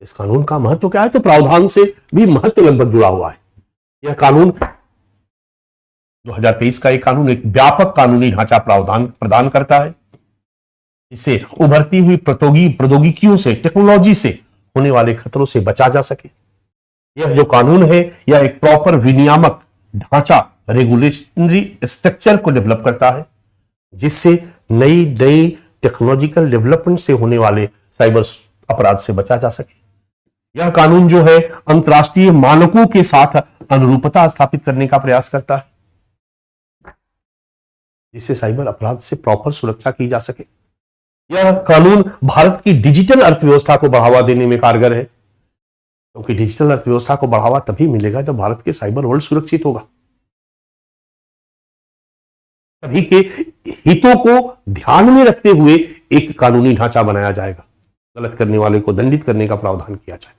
Speaker 1: इस कानून का महत्व क्या है, तो प्रावधान से भी महत्व लगभग जुड़ा हुआ है। यह कानून 2023 का एक कानून एक व्यापक कानूनी ढांचा प्रावधान प्रदान करता है, जिससे उभरती हुई प्रौद्योगिकियों से, टेक्नोलॉजी से होने वाले खतरों से बचा जा सके। यह जो कानून है यह एक प्रॉपर विनियामक ढांचा, रेगुलेटरी स्ट्रक्चर को डेवलप करता है, जिससे नई नई टेक्नोलॉजिकल डेवलपमेंट से होने वाले साइबर अपराध से बचा जा सके। यह कानून जो है अंतर्राष्ट्रीय मानकों के साथ अनुरूपता स्थापित करने का प्रयास करता है, जिससे साइबर अपराध से प्रॉपर सुरक्षा की जा सके। यह कानून भारत की डिजिटल अर्थव्यवस्था को बढ़ावा देने में कारगर है, क्योंकि डिजिटल अर्थव्यवस्था को बढ़ावा तभी मिलेगा जब भारत के साइबर वर्ल्ड सुरक्षित होगा। सभी के हितों को ध्यान में रखते हुए एक कानूनी ढांचा बनाया जाएगा। गलत करने वाले को दंडित करने का प्रावधान किया जाएगा।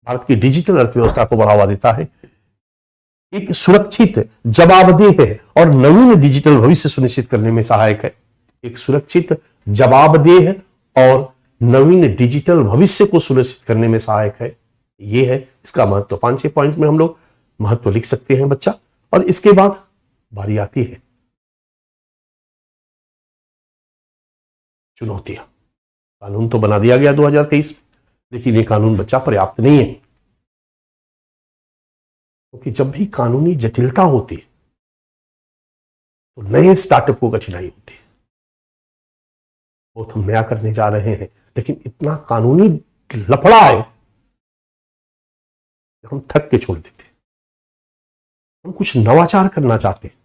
Speaker 1: भारत की डिजिटल अर्थव्यवस्था को बढ़ावा देता है, एक सुरक्षित, जवाबदेह और नवीन डिजिटल भविष्य सुनिश्चित करने में सहायक है। एक सुरक्षित, जवाबदेह और नवीन डिजिटल भविष्य को सुनिश्चित करने में सहायक है। यह है इसका महत्व। 5-6 पॉइंट में हम लोग महत्व लिख सकते हैं बच्चा। और इसके बाद बारी आती है चुनौतियां। कानून तो बना दिया गया 2023, लेकिन ये कानून बच्चा पर्याप्त नहीं है, क्योंकि जब भी कानूनी जटिलता होती है तो नए स्टार्टअप को कठिनाई होती है। बहुत हम नया करने जा रहे हैं, लेकिन इतना कानूनी लफड़ा है कि हम थक के छोड़ देते हैं। हम कुछ नवाचार करना चाहते हैं,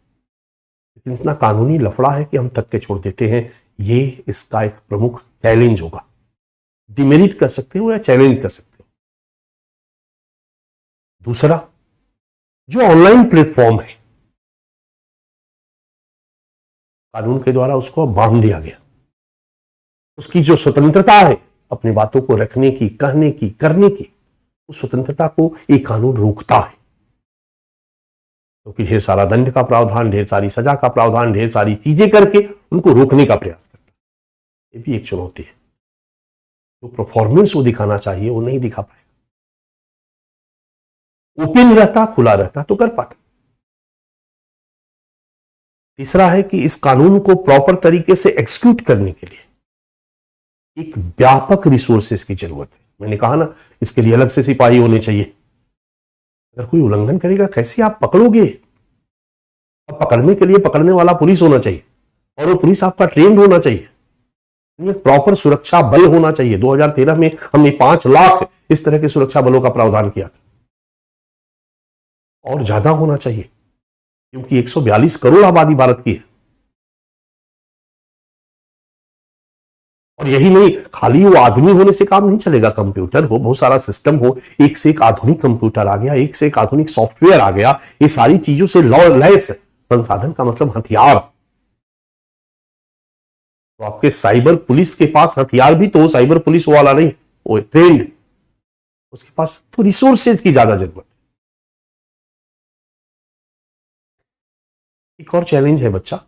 Speaker 1: लेकिन इतना कानूनी लफड़ा है कि हम थक के छोड़ देते हैं। ये इसका एक प्रमुख चैलेंज होगा। डिमेरिट कर सकते हो या चैलेंज कर सकते हो। दूसरा, जो ऑनलाइन प्लेटफॉर्म है, कानून के द्वारा उसको बांध दिया गया। उसकी जो स्वतंत्रता है अपनी बातों को रखने की, कहने की, करने की, उस स्वतंत्रता को एक कानून रोकता है, क्योंकि ढेर सारा दंड का प्रावधान, ढेर सारी सजा का प्रावधान, ढेर सारी चीजें करके उनको रोकने का प्रयास करता है। ये भी एक चुनौती है। जो परफॉर्मेंस वो दिखाना चाहिए वो नहीं दिखा पाएगा। ओपन रहता, खुला रहता तो कर पाता। तीसरा है कि इस कानून को प्रॉपर तरीके से एग्जीक्यूट करने के लिए एक व्यापक रिसोर्सेस की जरूरत है। मैंने कहा ना, इसके लिए अलग से सिपाही होने चाहिए। अगर कोई उल्लंघन करेगा कैसे आप पकड़ोगे? अब पकड़ने के लिए पकड़ने वाला पुलिस होना चाहिए, और वो पुलिस आपका ट्रेंड होना चाहिए। प्रॉपर सुरक्षा बल होना चाहिए। 2013 में हमने 5 लाख इस तरह के सुरक्षा बलों का प्रावधान किया था, और ज्यादा होना चाहिए, क्योंकि 142 करोड़ आबादी भारत की है। और यही नहीं, खाली वो आदमी होने से काम नहीं चलेगा। कंप्यूटर हो, बहुत सारा सिस्टम हो, एक से एक आधुनिक कंप्यूटर आ गया, एक से एक आधुनिक सॉफ्टवेयर आ गया। ये सारी चीजों से लैस संसाधन का मतलब हथियार। तो आपके साइबर पुलिस के पास हथियार भी तो साइबर पुलिस वाला नहीं, वो ट्रेंड, उसके पास तो रिसोर्सेज की ज्यादा जरूरत है। एक और चैलेंज है बच्चा,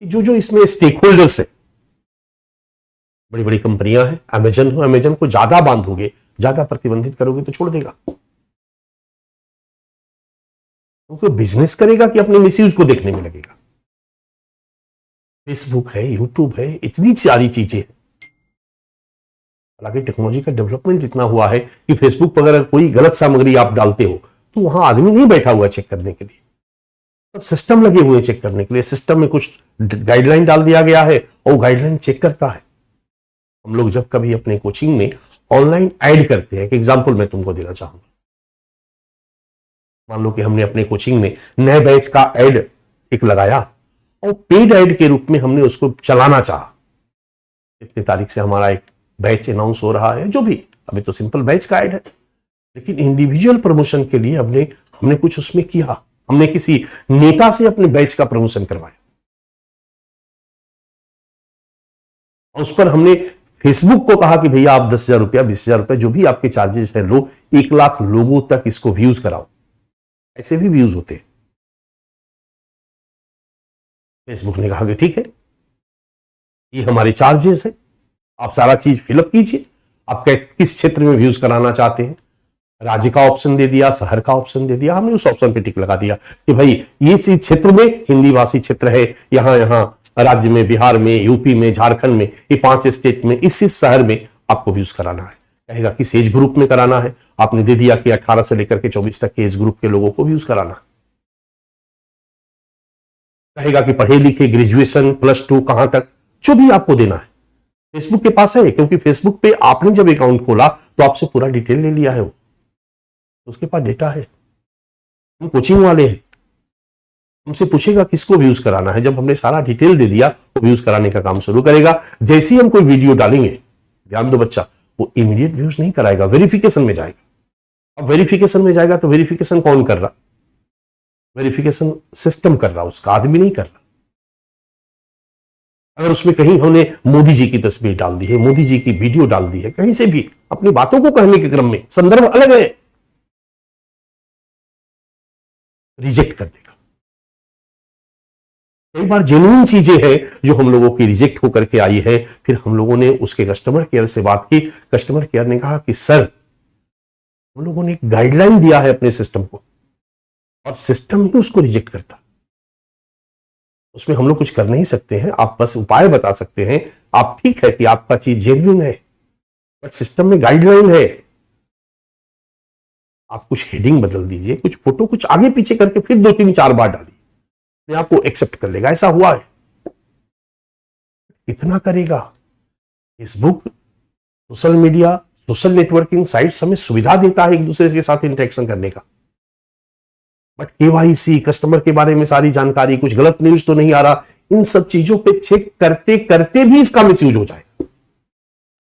Speaker 1: जो इसमें स्टेक होल्डर्स है, बड़ी बड़ी कंपनियां हैं, अमेजन हो, अमेजन को ज्यादा बांधोगे, ज्यादा प्रतिबंधित करोगे तो छोड़ देगा। तो बिजनेस करेगा कि अपने मिसयूज को देखने में लगेगा। फेसबुक है, यूट्यूब है, इतनी सारी चीजें हैं। हालांकि टेक्नोलॉजी का डेवलपमेंट इतना हुआ है कि फेसबुक पर अगर कोई गलत सामग्री आप डालते हो तो वहां आदमी नहीं बैठा हुआ चेक करने के लिए, सब सिस्टम लगे हुए चेक करने के लिए। सिस्टम में कुछ गाइडलाइन डाल दिया गया है और गाइडलाइन चेक करता है। हम लोग जब कभी अपने कोचिंग में ऑनलाइन ऐड करते हैं, एक एग्जांपल मैं तुमको देना चाहूंगा। मान लो कि हमने अपने कोचिंग में नए बैच का ऐड एक लगाया और पेड ऐड के रूप में हमने उसको चलाना चाहा। इतनी तारीख से हमारा एक बैच अनाउंस हो रहा है, जो भी, अभी तो सिंपल बैच का ऐड है, लेकिन इंडिविजुअल प्रमोशन के लिए हमने कुछ उसमें किया। हमने किसी नेता से अपने बैच का प्रमोशन करवाया, और उस पर हमने फेसबुक को कहा कि भैया आप 10,000 रुपया, 20,000 रुपया, जो भी आपके चार्जेस है लो, 1 लाख लोगों तक इसको व्यूज कराओ। ऐसे भी व्यूज होते हैं। फेसबुक ने कहा कि ठीक है, ये हमारे चार्जेस है, आप सारा चीज फिलअप कीजिए, आप किस क्षेत्र में व्यूज कराना चाहते हैं। राज्य का ऑप्शन दे दिया, शहर का ऑप्शन दे दिया, हमने उस ऑप्शन पे टिक लगा दिया कि भाई ये इस क्षेत्र में हिंदी भाषी क्षेत्र है, यहां राज्य में, बिहार में, यूपी में, झारखंड में, ये 5 स्टेट में, इस शहर में आपको व्यूज कराना है। कहेगा किस एज ग्रुप में कराना है, आपने दे दिया कि 18 से लेकर के 24 तक के एज ग्रुप के लोगों को व्यूज कराना। कहेगा कि पढ़े लिखे, ग्रेजुएशन, +2 कहां तक, जो भी आपको देना है। फेसबुक के पास है, क्योंकि फेसबुक पे आपने जब अकाउंट खोला तो आपसे पूरा डिटेल ले लिया है वो, तो उसके पास डेटा है। हम कोचिंग वाले हैं, हमसे पूछेगा किसको व्यूज कराना है, जब हमने सारा डिटेल दे दिया तो व्यूज कराने का काम शुरू करेगा। जैसे ही हम कोई वीडियो डालेंगे, ध्यान दो बच्चा, वो इमीडिएट व्यूज नहीं कराएगा, वेरिफिकेशन में जाएगा। अब वेरिफिकेशन में जाएगा तो वेरिफिकेशन कौन कर रहा? वेरिफिकेशन सिस्टम कर रहा, उसका आदमी नहीं कर रहा। अगर उसमें कहीं हमने मोदी जी की तस्वीर डाल दी है, मोदी जी की वीडियो डाल दी है, कहीं से भी अपनी बातों को कहने के क्रम में संदर्भ अलग है, रिजेक्ट कर देगा। कई बार जेन्युइन चीजें हैं जो हम लोगों की रिजेक्ट होकर के आई है, फिर हम लोगों ने उसके कस्टमर केयर से बात की, कस्टमर केयर ने कहा कि सर हम लोगों ने एक गाइडलाइन दिया है अपने सिस्टम को, और सिस्टम ही उसको रिजेक्ट करता, उसमें हम लोग कुछ कर नहीं सकते हैं, आप बस उपाय बता सकते हैं। आप ठीक है कि आपका चीज जेन्युइन है, बट सिस्टम में गाइडलाइन है, आप कुछ हेडिंग बदल दीजिए, कुछ फोटो कुछ आगे पीछे करके फिर 2-3-4 बार डालिए, आपको एक्सेप्ट कर लेगा। ऐसा हुआ है, इतना करेगा। Facebook, social media, social networking sites हमें सुविधा देता है एक दूसरे के साथ इंटरेक्शन करने का, बट केवाईसी, कस्टमर के बारे में सारी जानकारी, कुछ गलत न्यूज तो नहीं आ रहा, इन सब चीजों पे चेक करते करते भी इसका मिसयूज हो जाएगा।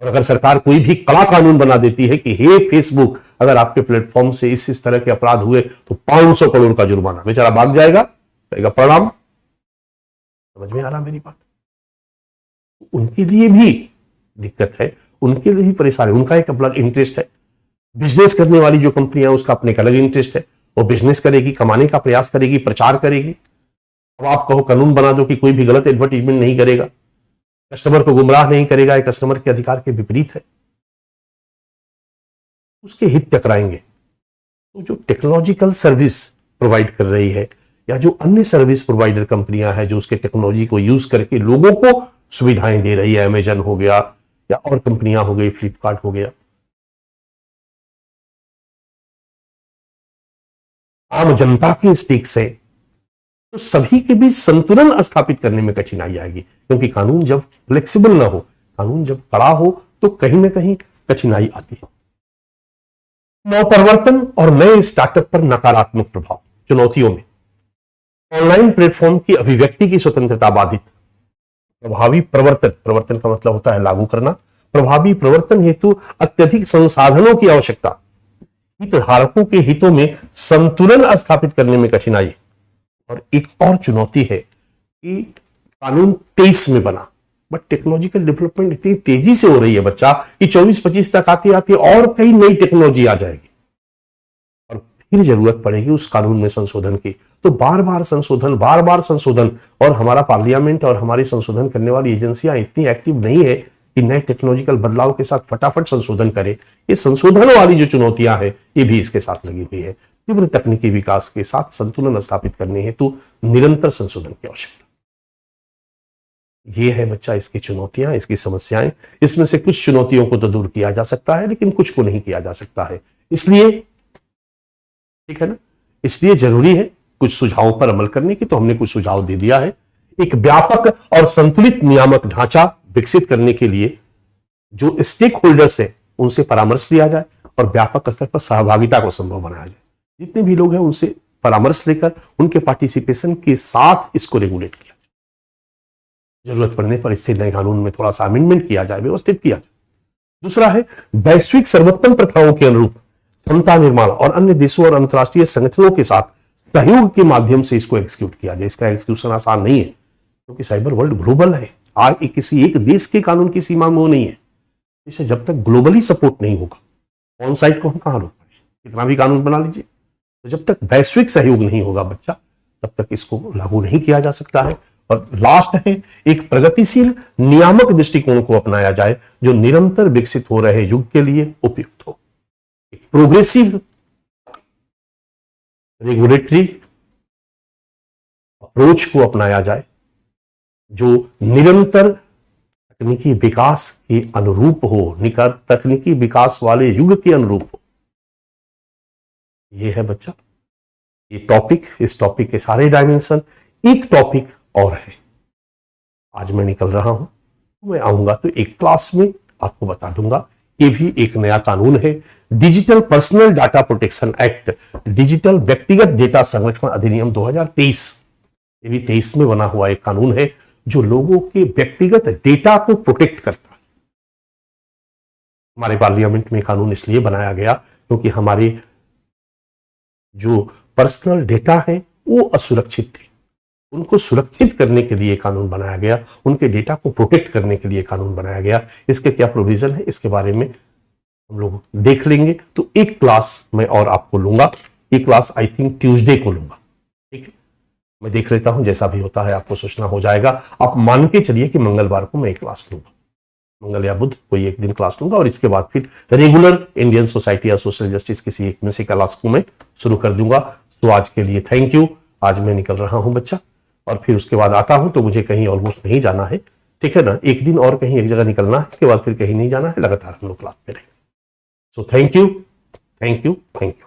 Speaker 1: और अगर सरकार कोई भी कड़ा कानून बना देती है कि हे फेसबुक, अगर आपके प्लेटफॉर्म से इस तरह के अपराध हुए तो 500 करोड़ का जुर्माना, बेचारा भाग जाएगा, कहेगा प्रणाम। समझ में आ रहा मेरी बात? उनके लिए भी दिक्कत है, उनके लिए भी परेशानी, उनका एक अलग इंटरेस्ट है। बिजनेस करने वाली जो कंपनियां है उसका अपने एक अलग इंटरेस्ट है, वो बिजनेस करेगी, कमाने का प्रयास करेगी, प्रचार करेगी। अब आप कहो कानून बना दो कि कोई भी गलत एडवर्टीजमेंट नहीं करेगा, कस्टमर को गुमराह नहीं करेगा, एक कस्टमर के अधिकार के विपरीत है, उसके हित टकराएंगे। तो जो टेक्नोलॉजिकल सर्विस प्रोवाइड कर रही है या जो अन्य सर्विस प्रोवाइडर कंपनियां हैं जो उसके टेक्नोलॉजी को यूज करके लोगों को सुविधाएं दे रही है, अमेजन हो गया या और कंपनियां हो गई, फ्लिपकार्ट हो गया, आम जनता के स्टेक से, तो सभी के बीच संतुलन स्थापित करने में कठिनाई आएगी। क्योंकि कानून जब फ्लेक्सिबल ना हो, कानून जब कड़ा हो, तो कहीं ना कहीं कठिनाई आती है। नवप्रवर्तन और नए स्टार्टअप पर नकारात्मक प्रभाव, चुनौतियों में ऑनलाइन प्लेटफॉर्म की अभिव्यक्ति की स्वतंत्रता बाधित, प्रभावी प्रवर्तन, प्रवर्तन का मतलब होता है लागू करना, प्रभावी प्रवर्तन हेतु अत्यधिक संसाधनों की आवश्यकता, हितधारकों के हितों में संतुलन स्थापित करने में कठिनाई। और एक और चुनौती है कि कानून 23 में बना, बट टेक्नोलॉजिकल डेवलपमेंट इतनी तेजी से हो रही है बच्चा कि 24-25 तक आते आते और कई नई टेक्नोलॉजी आ जाएगी और फिर जरूरत पड़ेगी उस कानून में संशोधन की। तो बार बार संशोधन, और हमारा पार्लियामेंट और हमारी संशोधन करने वाली एजेंसियां इतनी एक्टिव नहीं है कि नए टेक्नोलॉजिकल बदलाव के साथ फटाफट संशोधन करे। ये संशोधन वाली जो चुनौतियां हैं ये भी इसके साथ लगी हुई है। तीव्र तकनीकी विकास के साथ संतुलन स्थापित करने हेतु निरंतर संशोधन की आवश्यकता, ये है बच्चा इसकी चुनौतियां, इसकी समस्याएं। इसमें से कुछ चुनौतियों को तो दूर किया जा सकता है, लेकिन कुछ को नहीं किया जा सकता है। इसलिए ठीक है ना, इसलिए जरूरी है कुछ सुझावों पर अमल करने की। तो हमने कुछ सुझाव दे दिया है। एक व्यापक और संतुलित नियामक ढांचा विकसित करने के लिए जो स्टेक होल्डर्स है उनसे परामर्श लिया जाए और व्यापक स्तर पर सहभागिता को संभव बनाया जाए। जितने भी लोग हैं उनसे परामर्श लेकर उनके पार्टिसिपेशन के साथ इसको रेगुलेट किया जाए। जरूरत पड़ने पर इससे नए कानून में थोड़ा सा अमेंडमेंट किया जाए, व्यवस्थित किया जाए। दूसरा है वैश्विक सर्वोत्तम प्रथाओं के अनुरूप क्षमता निर्माण और अन्य देशों और अंतर्राष्ट्रीय संगठनों के साथ सहयोग के माध्यम से इसको एग्जीक्यूट किया जाए। इसका एग्जीक्यूशन आसान नहीं है क्योंकि साइबर वर्ल्ड ग्लोबल है। आज किसी एक देश के कानून की सीमा में वो नहीं है। इसे जब तक ग्लोबली सपोर्ट नहीं होगा, ऑन साइड को हम कहां रोक पाएंगे? कितना भी कानून बना लीजिए, तो जब तक वैश्विक सहयोग नहीं होगा बच्चा, तब तक इसको लागू नहीं किया जा सकता है। और लास्ट है एक प्रगतिशील नियामक दृष्टिकोण को अपनाया जाए जो निरंतर विकसित हो रहे युग के लिए उपयुक्त हो। एक प्रोग्रेसिव रेगुलेटरी अप्रोच को अपनाया जाए जो निरंतर तकनीकी विकास के अनुरूप हो, निकर तकनीकी विकास वाले युग के अनुरूप हो। यह है बच्चा ये टॉपिक, इस टॉपिक के सारे डायमेंशन। एक टॉपिक और है, आज मैं निकल रहा हूं, मैं आऊंगा तो एक क्लास में आपको बता दूंगा। ये भी एक नया कानून है, digital personal data protection act, digital व्यक्तिगत डेटा संरक्षण अधिनियम 2023। ये भी 23 में बना हुआ एक कानून है जो लोगों के व्यक्तिगत डेटा को प्रोटेक्ट करता है। हमारे पार्लियामेंट में कानून इसलिए बनाया गया क्योंकि हमारे जो पर्सनल डेटा है वो असुरक्षित थे, उनको सुरक्षित करने के लिए कानून बनाया गया, उनके डेटा को प्रोटेक्ट करने के लिए कानून बनाया गया। इसके क्या प्रोविजन है इसके बारे में हम लोग देख लेंगे। तो एक क्लास मैं और आपको लूंगा, ये क्लास आई थिंक ट्यूसडे को लूंगा, ठीक है। मैं देख लेता हूं, जैसा भी होता है आपको सूचना हो जाएगा। आप मान के चलिए कि मंगलवार को मैं एक क्लास लूंगा, मंगल या बुध कोई एक दिन क्लास लूंगा और इसके बाद फिर रेगुलर इंडियन सोसाइटी या सोशल जस्टिस किसी एक में से क्लास को मैं शुरू कर दूंगा। तो आज के लिए थैंक यू। आज मैं निकल रहा हूं बच्चा, और फिर उसके बाद आता हूं तो मुझे कहीं ऑलमोस्ट नहीं जाना है, ठीक है ना। एक दिन और कहीं एक जगह निकलना है, इसके बाद फिर कहीं नहीं जाना है, लगातार हम लोग क्लास पे रहेंगे। So thank you, thank you, thank you.